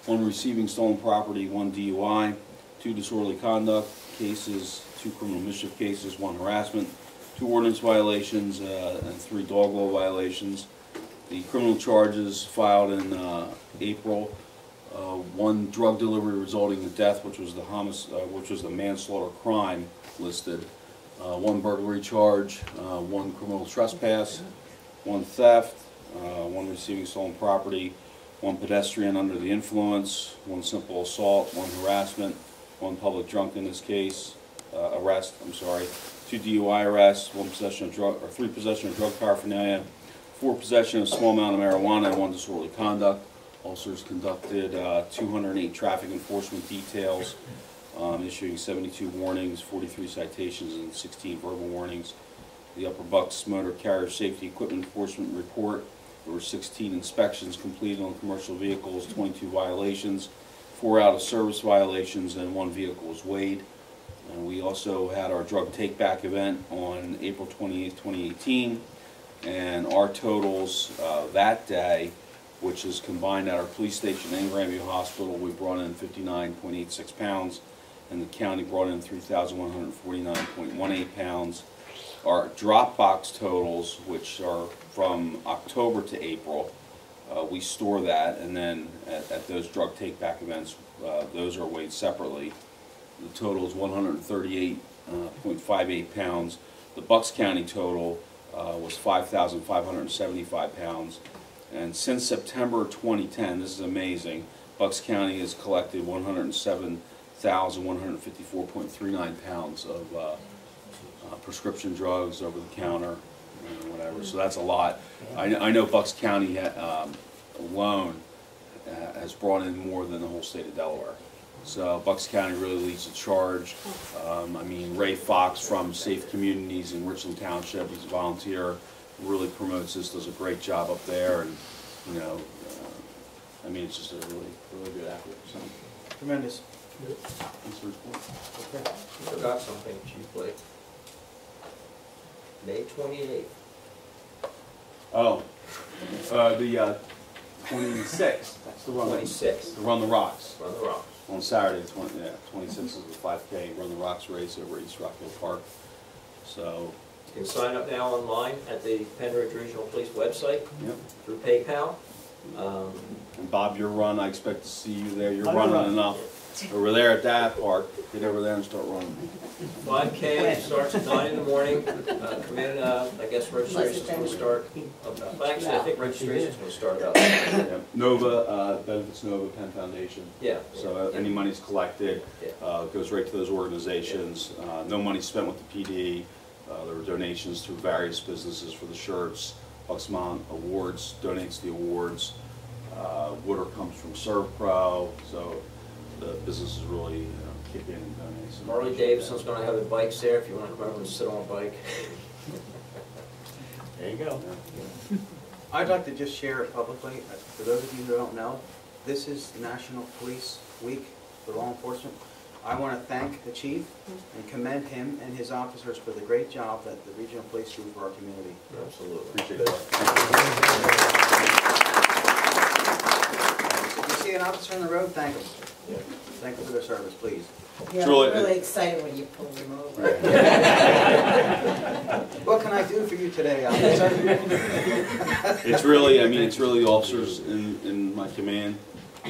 1 receiving stolen property, 1 DUI, 2 disorderly conduct cases, 2 criminal mischief cases, 1 harassment, 2 ordinance violations, and 3 dog law violations. The criminal charges filed in April, 1 drug delivery resulting in death, which was the manslaughter crime listed, 1 burglary charge, 1 criminal trespass, 1 theft, 1 receiving stolen property, 1 pedestrian under the influence, 1 simple assault, 1 harassment, 1 public drunkenness case, arrest, 2 DUI arrests, 3 possession of drug paraphernalia, 4 possession of small amount of marijuana, and 1 disorderly conduct. Officers conducted 208 traffic enforcement details, issuing 72 warnings, 43 citations, and 16 verbal warnings. The Upper Bucks Motor Carrier Safety Equipment Enforcement Report, there were 16 inspections completed on commercial vehicles, 22 violations, 4 out-of-service violations, and 1 vehicle was weighed. And we also had our drug take-back event on April 28, 2018, and our totals that day, which is combined at our police station and Grandview Hospital, we brought in 59.86 pounds, and the county brought in 3,149.18 pounds. Our drop box totals, which are from October to April, we store that, and then at those drug take-back events, those are weighed separately. The total is 138.58 pounds. The Bucks County total was 5,575 pounds. And since September 2010, this is amazing, Bucks County has collected 107,154.39 pounds of prescription drugs, over the counter, whatever. So that's a lot. I know Bucks County alone has brought in more than the whole state of Delaware. So Bucks County really leads the charge. I mean, Ray Fox from Safe Communities in Richland Township, he's a volunteer, really promotes this, does a great job up there, and you know, I mean, it's just a really good effort. So. Tremendous. Thanks for report. Okay. You forgot something, Chief Blake. May 28th. Oh, the 26th. That's the run. 26th. The Run the Rocks. Run the Rocks. On Saturday, 26th is the 5K Run the Rocks race over at East Rockhill Park. So. You can sign up now online at the Pennridge Regional Police website. Yep. Through PayPal. And Bob, your run, I expect to see you there. You're running enough. Over there at that park. Get over there and start running. 5K starts at 9 in the morning. Come in, I guess registration's going to start. Actually, I think registration's going to start up. Yeah. Nova, benefits Nova, Penn Foundation. Yeah. So any money's collected goes right to those organizations. No money spent with the PD. There were donations through various businesses for the shirts. Bucksmont Awards donates the awards. Water comes from ServPro. So the business is really kick in and donate. So Harley Davidson's going to have the bikes there if you want to come over and sit on a bike. There you go. Yeah. I'd like to just share it publicly. For those of you who don't know, this is National Police Week for law enforcement. I want to thank the chief and commend him and his officers for the great job that the regional police do for our community. Absolutely. Appreciate that. If you see an officer on the road, thank them. Yeah. Thank them for their service, please. Yeah, really- I'm really excited when you pull them over. What can I do for you today, officer? It's really, I mean, it's really the officers in my command.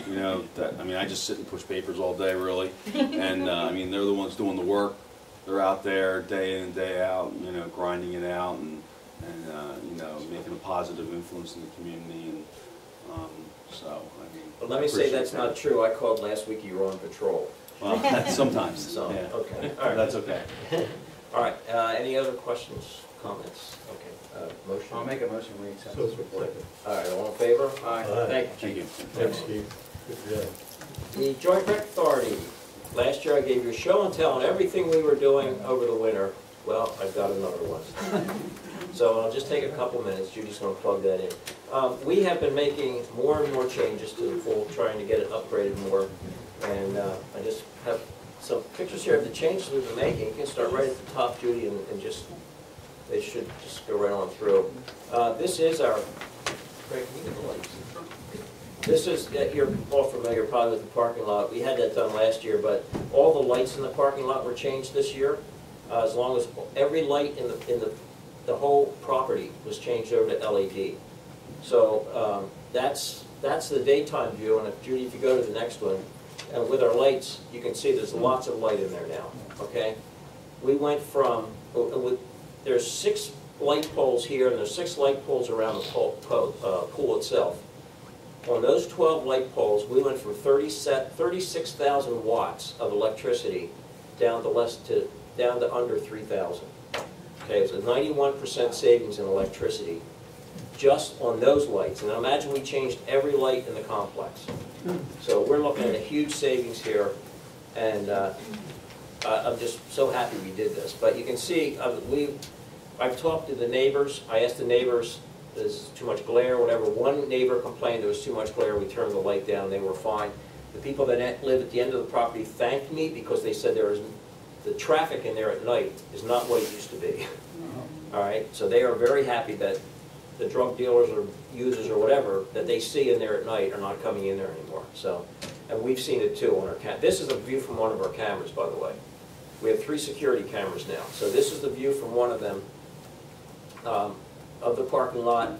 You know, that, I mean, I just sit and push papers all day, really. And, I mean, they're the ones doing the work. They're out there day in and day out, you know, grinding it out and you know, making a positive influence in the community. And so, I mean. But let me say that's not true. I called last week, you were on patrol. Well, sometimes. So, yeah. okay. All right. That's okay. All right. Any other questions, comments? Okay. Motion? I'll make a motion, we accept this report. All right. All in favor? Aye. Thank you. Thank you. Thanks, Steve. Good job. The Joint Rec Authority. Last year I gave you a show and tell on everything we were doing over the winter. Well, I've got another one. So I'll just take a couple minutes. Judy's going to plug that in. We have been making more and more changes to the pool, trying to get it upgraded more. And I just have some pictures here of the changes we've been making. You can start right at the top, Judy, and just, they should just go right on through. This is our, Craig, can you get the lights? This is, you're all familiar probably with the parking lot. We had that done last year, but all the lights in the parking lot were changed this year. As long as every light in the whole property was changed over to LED. So that's the daytime view, and if, Judy, if you go to the next one, and with our lights, you can see there's lots of light in there now, okay? We went from, there's 6 light poles here, and there's 6 light poles around the pool itself. On those 12 light poles, we went from 36,000 watts of electricity down to under 3,000. Okay, it's a 91% savings in electricity just on those lights. And imagine we changed every light in the complex. So we're looking at a huge savings here, and I'm just so happy we did this. But you can see, I've talked to the neighbors. I asked the neighbors, there's too much glare, whatever. One neighbor complained there was too much glare. We turned the light down. They were fine. The people that live at the end of the property thanked me because they said the traffic in there at night is not what it used to be. All right, so they are very happy that the drug dealers or users or whatever that they see in there at night are not coming in there anymore. So, and we've seen it too on our this is a view from one of our cameras, by the way. We have 3 security cameras now. So this is the view from one of them of the parking lot.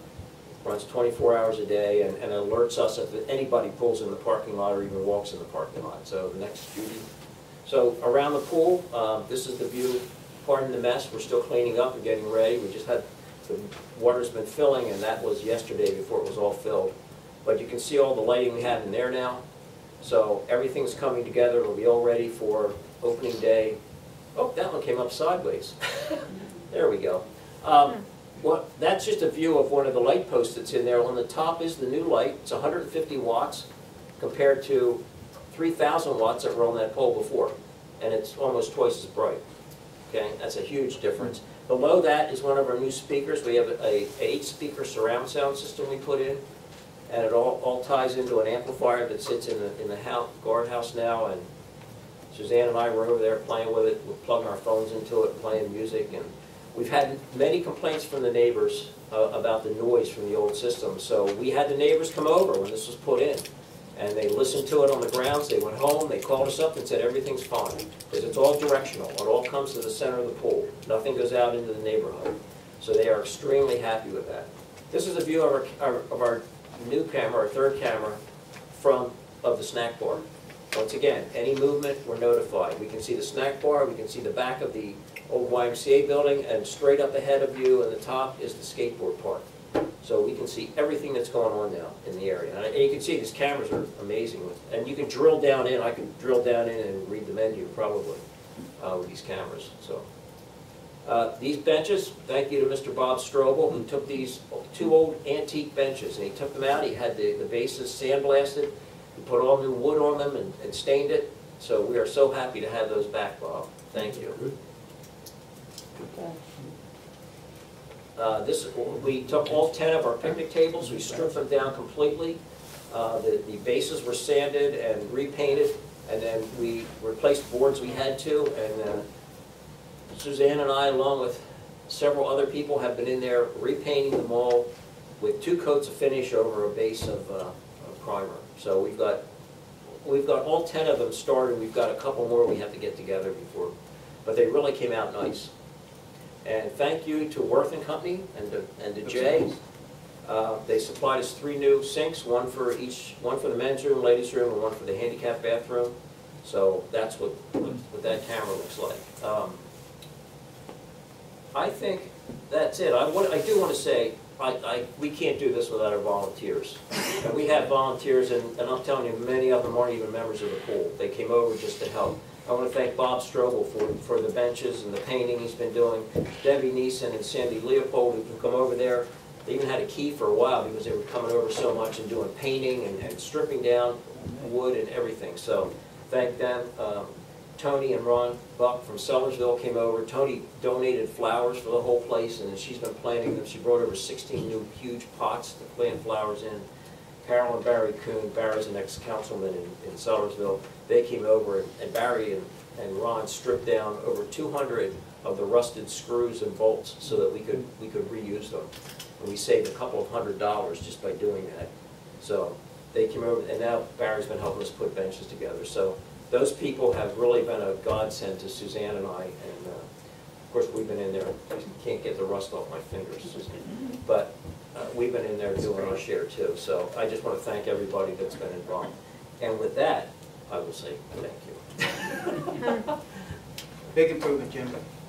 Runs 24 hours a day and alerts us if anybody pulls in the parking lot or even walks in the parking lot. So the next, Judy. So around the pool, this is the view. Pardon the mess. We're still cleaning up and getting ready. We just had, the water's been filling, and that was yesterday before it was all filled. But you can see all the lighting we have in there now. So everything's coming together. It'll be all ready for opening day. Oh, that one came up sideways. There we go. That's just a view of one of the light posts that's in there. On the top is the new light. It's 150 watts compared to 3,000 watts that were on that pole before. And it's almost twice as bright. Okay, that's a huge difference. Below that is one of our new speakers. We have a 8-speaker surround sound system we put in, and it all ties into an amplifier that sits in the guardhouse now. And Suzanne and I were over there playing with it. We're plugging our phones into it and playing music. And we've had many complaints from the neighbors about the noise from the old system. So we had the neighbors come over when this was put in. And they listened to it on the grounds. They went home, they called us up and said everything's fine. Because it's all directional. It all comes to the center of the pool. Nothing goes out into the neighborhood. So they are extremely happy with that. This is a view of our new camera, our 3rd camera, of the snack bar. Once again, any movement, we're notified. We can see the snack bar, we can see the back of the old YMCA building, and straight up ahead of you in the top is the skateboard park. So we can see everything that's going on now in the area. And you can see these cameras are amazing. And you can drill down in, I can drill down in and read the menu probably with these cameras. So these benches, thank you to Mr. Bob Strobel, who took these 2 old antique benches and he took them out. He had the bases sandblasted. He put all new wood on them and stained it. So we are so happy to have those back, Bob. Thank you. We took all 10 of our picnic tables, we stripped them down completely. The bases were sanded and repainted, and then we replaced boards we had to, and Suzanne and I, along with several other people, have been in there repainting them all with 2 coats of finish over a base of primer. So we've got all 10 of them started. We've got a couple more we have to get together before, but they really came out nice. And thank you to Worth & Company and to Jay. They supplied us 3 new sinks, one for the men's room, ladies' room, and one for the handicapped bathroom. So that's what that camera looks like. I think that's it. I do want to say, we can't do this without our volunteers. And we have volunteers, and I'm telling you, many of them aren't even members of the pool. They came over just to help. I want to thank Bob Strobel for the benches and the painting he's been doing. Debbie Neeson and Sandy Leopold, who can come over there. They even had a key for a while because they were coming over so much and doing painting and stripping down wood and everything. So thank them. Tony and Ron Buck from Sellersville came over. Tony donated flowers for the whole place, and she's been planting them. She brought over 16 new huge pots to plant flowers in. Carol and Barry Kuhn, Barry's an ex-councilman in Sellersville, they came over and Barry and Ron stripped down over 200 of the rusted screws and bolts so that we could reuse them. And we saved a couple of $100 just by doing that. So they came over, and now Barry's been helping us put benches together. So those people have really been a godsend to Suzanne and I, and of course we've been in there, I can't get the rust off my fingers, Suzanne. But we've been in there doing our share too. So I just want to thank everybody that's been involved. And with that, I will say thank you. Big improvement, Jim.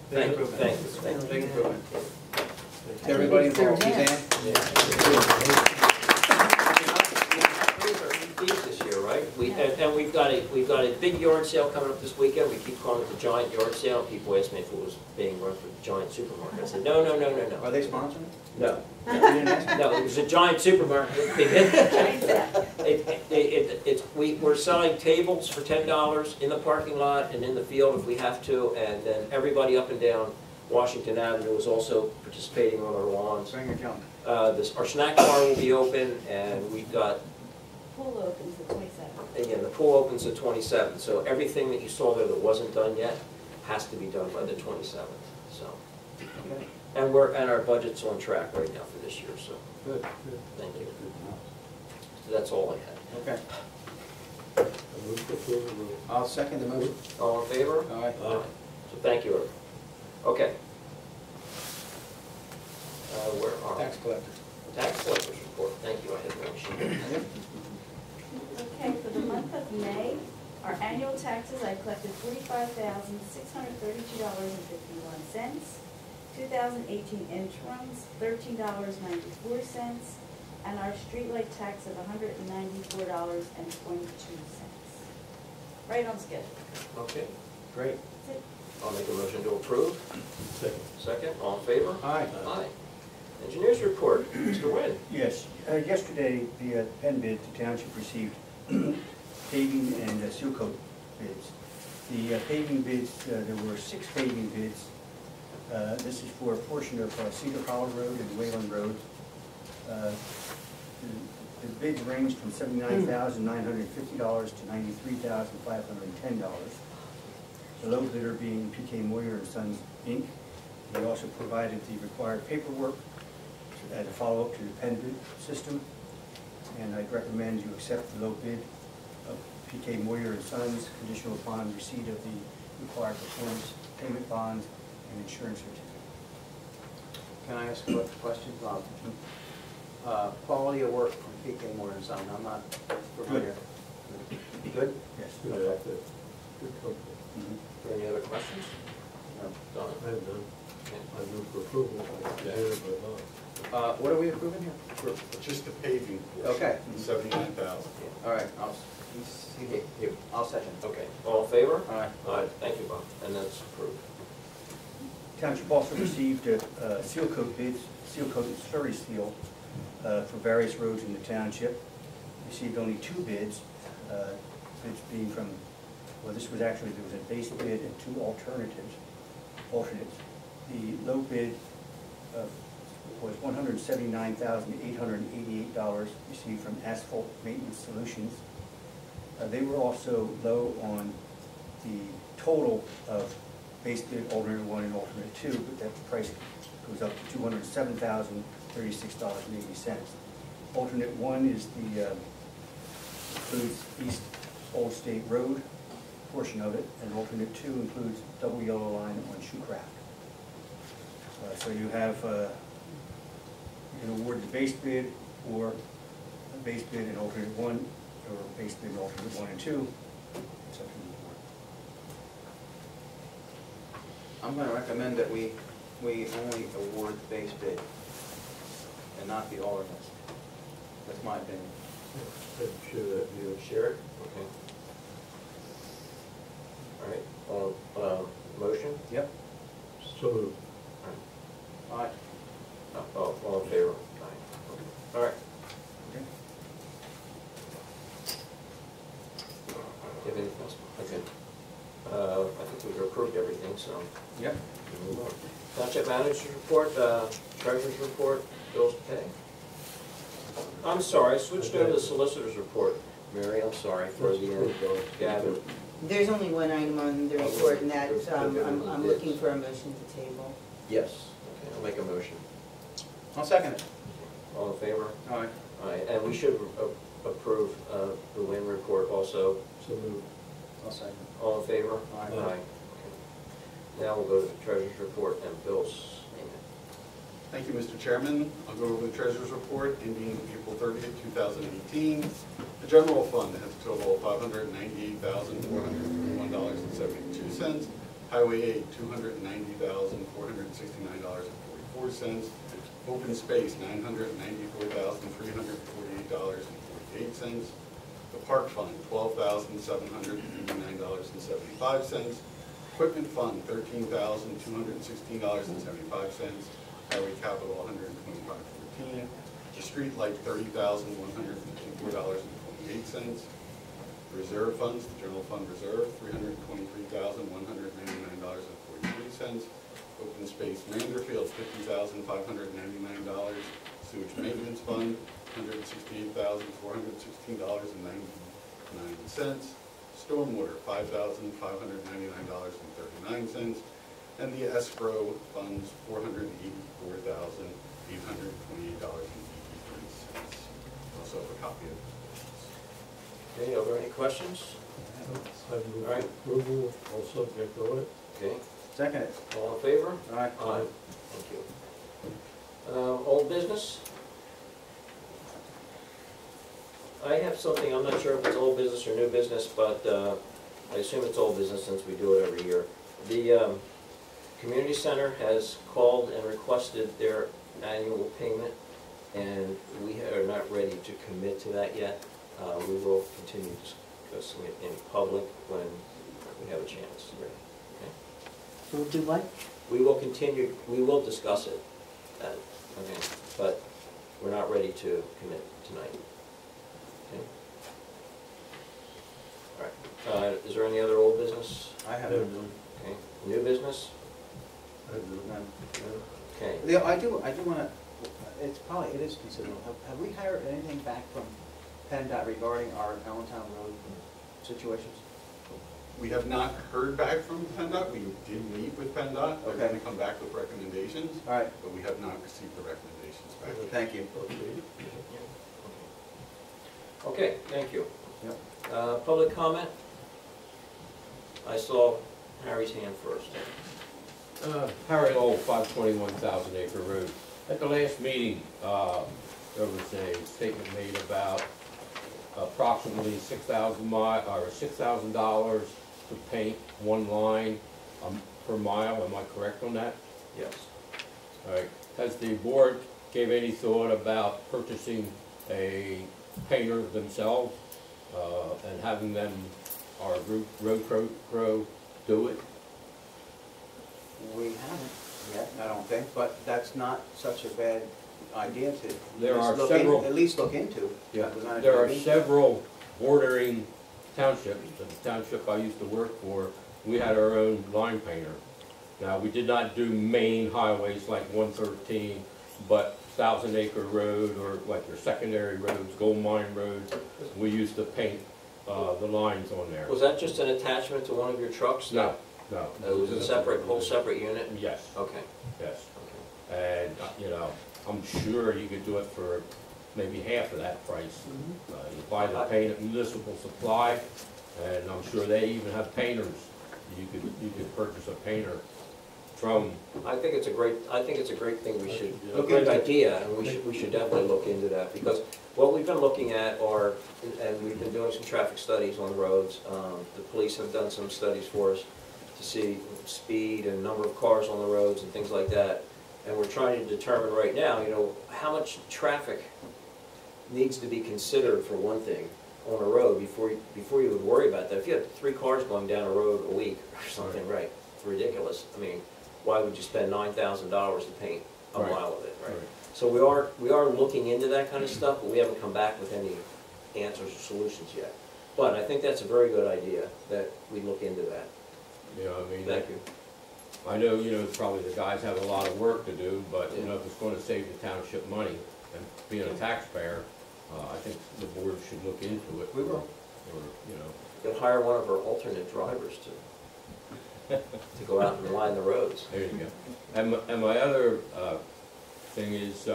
Big improvement. Thank you. Big improvement. To everybody involved, Suzanne? This year, right? And we've got a big yard sale coming up this weekend. We keep calling it the Giant Yard Sale. People ask me if it was being run for the Giant Supermarket. I said, no. Are they sponsoring? No. You didn't ask? No, it was a Giant Supermarket. We're selling tables for $10 in the parking lot and in the field if we have to, and then everybody up and down Washington Avenue is also participating on our lawns. Bring your calendar. Our snack bar will be open, and we've got, Pool opens the 27th. again, the pool opens the 27th, so everything that you saw there that wasn't done yet has to be done by the 27th, so. Okay. And our budget's on track right now for this year, so. Good. Thank you. So that's all I had. Okay. I move to approve the- I'll second the motion. All in favor? Aye. So thank you, everyone. Okay. Where are we? Tax collector. Tax collector's report. Thank you, I had one sheet. Okay, for the month of May, our annual taxes, I collected $45,632.51. 2018 interims, $13.94, and our streetlight tax of $194.22. Right on schedule. Okay, great. That's it. I'll make a motion to approve. Second. Second, all in favor? Aye. Aye. Engineers report, Mr. Nguyen. Yes, yesterday, via Pennridge, the township received paving and seal coat bids. The paving bids, there were 6 paving bids. This is for a portion of Cedar Hollow Road and Wayland Road. The bids ranged from $79,950 to $93,510. The low bidder being P.K. Moyer and Sons, Inc. They also provided the required paperwork as a follow-up to the Pennridge system. And I'd recommend you accept the low bid of P.K. Moyer and Sons, conditional upon receipt of the required performance payment bonds and insurance certificate. Can I ask a question? Quality of work from P.K. Moore and Son, I'm not familiar. Good? Yes. Good Okay. outfit. Good company. Any other questions? No. Donna? I have none. I move for approval by Janet, by Bob. What are we approving here? Just the paving. Okay. 79,000. All right, I'll second. Okay, all in favor? Aye. Aye, thank you, Bob, and that's approved. Township also received seal coat bids, seal coat and slurry seal for various roads in the township. Received only 2 bids, bids being from, well, this was actually, there was a base bid and 2 alternates. The low bid was $179,888 received from Asphalt Maintenance Solutions. They were also low on the total of base bid, alternate 1 and alternate 2, but that price goes up to $207,036.80. Alternate 1 is the, includes East Old State Road portion of it, and alternate 2 includes double yellow line on Shoecraft. So you have, you can award the base bid or a base bid and alternate 1, or base bid and alternate 1 and 2. It's up to the board. I'm going to recommend that we only award the base bid and not the alternates. That's my opinion. I'd share that view. Share it? Okay. All right, motion? Yep. So moved. Aye. Oh, all in favor? Aye. Okay. All right. Okay. Do you have anything else? Okay. I think we've approved everything, so. Yep. Move on. Township manager's report, treasurer's report, bills to pay. I'm sorry, I switched over to the solicitor's report. Mary, I'm sorry for the Gavin. There's only one item on the report, and that's, I'm looking for a motion to table. Yes, okay, I'll make a motion. I'll second it. All in favor? Aye. Aye, and we should approve the WIN report also. So moved. I'll second. All in favor? Aye. Okay. Now we'll go to the treasurer's report and bills. Thank you, Mr. Chairman. I'll go over the treasurer's report ending April 30th, 2018. The general fund has a total of $598,441.72. Highway aid, $290,469.44. Open space, $994,348.48. The park fund, $12,789.75. Equipment fund, $13,216.75. Highway capital, $125.14. The street light, $30,154.28. Reserve funds, the general fund reserve, $323,199.43. Open space, Manderfield, $50,599. Sewage maintenance fund, $168,416.99. Stormwater, $5,599.39. And the escrow funds, $484,828.83. Also have a copy of it. Okay, are there any questions? I move All right. approval, all subject to audit. Okay, Second it. all in favor? Aye. Aye. Thank you. Old business? I have something, I'm not sure if it's old business or new business, but I assume it's old business since we do it every year. The community center has called and requested their annual payment, and we are not ready to commit to that yet. We will continue discussing it in public when we have a chance. Okay? We'll do what? We will continue, we will discuss it, okay, but we're not ready to commit tonight. Okay? All right, is there any other old business? I have Yeah. none. Okay, new business? I have none. Okay. Yeah, I do want to, it is considerable. Have we heard anything back from PennDOT regarding our Allentown Road situations? We have not heard back from PennDOT. We did meet with PennDOT. They're Okay. going to come back with recommendations, All right, but we have not received the recommendations back. thank you. Okay, thank you. Yep. Public comment? I saw Harry's hand first. Harry Old, 521 Thousand Acre Road. At the last meeting, there was a statement made about approximately $6,000 to paint one line per mile. Am I correct on that? Yes. All right. Has the board gave any thought about purchasing a painter themselves and having them, our road crew, do it? We haven't yet, I don't think, but that's not such a bad idea to There are at least look into. Yeah, We're not there are doing- several bordering townships. The township I used to work for, we had our own line painter. Now, we did not do main highways like 113, but Thousand Acre Road or like your secondary roads, Gold Mine Road, we used to paint the lines on there. Was that just an attachment to one of your trucks? No, no. It was a separate, whole separate unit? Yes, Okay. yes. Okay. And, you know, I'm sure you could do it for maybe half of that price. You buy the paint at Municipal Supply, and I'm sure they even have painters. You could purchase a painter from. I think it's a great thing. We should, a Look great into it. idea, and we should definitely look into that, because what we've been looking at are, and we've been doing some traffic studies on the roads. The police have done some studies for us to see speed and number of cars on the roads and things like that. And we're trying to determine right now, you know, how much traffic needs to be considered for one thing on a road before you would worry about that. If you have 3 cars going down a road a week or something, right, it's ridiculous. I mean, why would you spend $9,000 to paint a mile of it, right? So we are looking into that kind of stuff, but we haven't come back with any answers or solutions yet. But I think that's a very good idea that we look into that. You know, I mean. Thank you. I know, you know, probably the guys have a lot of work to do, but, you know, if it's going to save the township money, and being a taxpayer, I think the board should look into it. We will. Or, you know. You'll hire one of our alternate drivers to go out and line the roads. There you go. And my other thing is,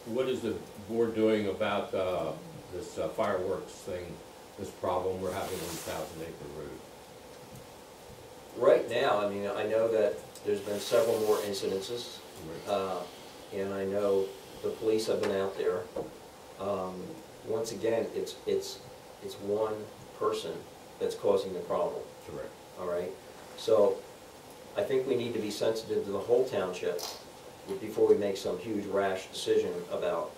what is the board doing about this fireworks thing, this problem we're having on 1,000 Acre Road? Right now, I mean, I know that there's been several more incidences, and I know the police have been out there. Once again, it's one person that's causing the problem. Correct. All right? So I think we need to be sensitive to the whole township before we make some huge rash decision about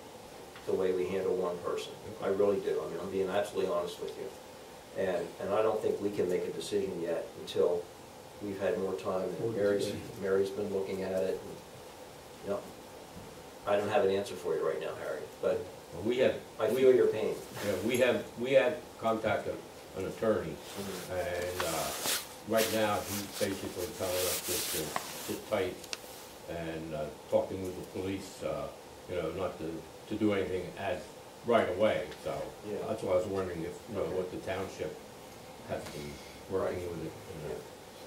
the way we handle one person. I really do. I mean, I'm being absolutely honest with you. And I don't think we can make a decision yet until we've had more time. And Mary's been looking at it. And, you know, I don't have an answer for you right now, Harry, but I feel your pain. Yeah, we had contacted an attorney, and right now he's basically telling us just to sit tight and talking with the police, you know, not to do anything as right away. So that's why I was wondering if, you know, what the township has been working with it. You know.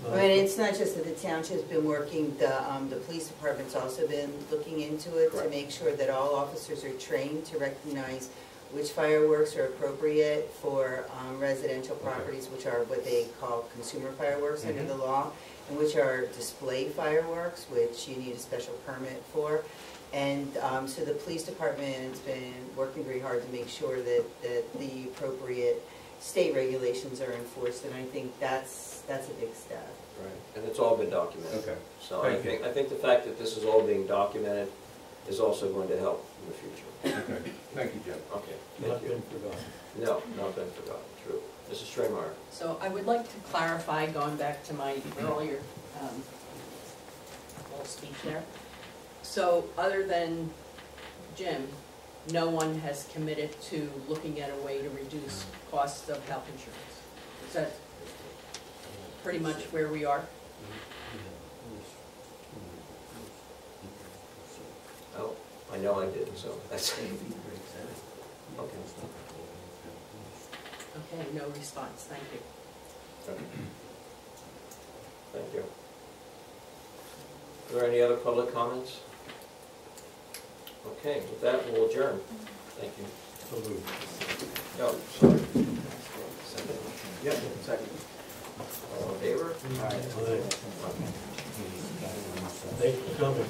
I mean, it's not just that the township's been working, the police department's also been looking into it to make sure that all officers are trained to recognize which fireworks are appropriate for residential properties, which are what they call consumer fireworks under the law, and which are display fireworks, which you need a special permit for. And so the police department has been working very hard to make sure that the appropriate state regulations are enforced, and I think that's a big step. Right, and it's all been documented. Okay. So I think the fact that this is all being documented is also going to help in the future. Okay, thank you, Jim. Okay, Not been forgotten. No, not been forgotten, true. Mrs. Straymeyer. So I would like to clarify, going back to my earlier little speech there. So other than Jim, no one has committed to looking at a way to reduce costs of health insurance. Is that pretty much where we are? Oh, I know I didn't, so that's okay. Okay, no response, thank you. Thank you. Are there any other public comments? Okay, with that, we'll adjourn. Thank you. So moved. Oh, sorry. Second. Yeah, second. All in favor? Aye. Thanks for coming.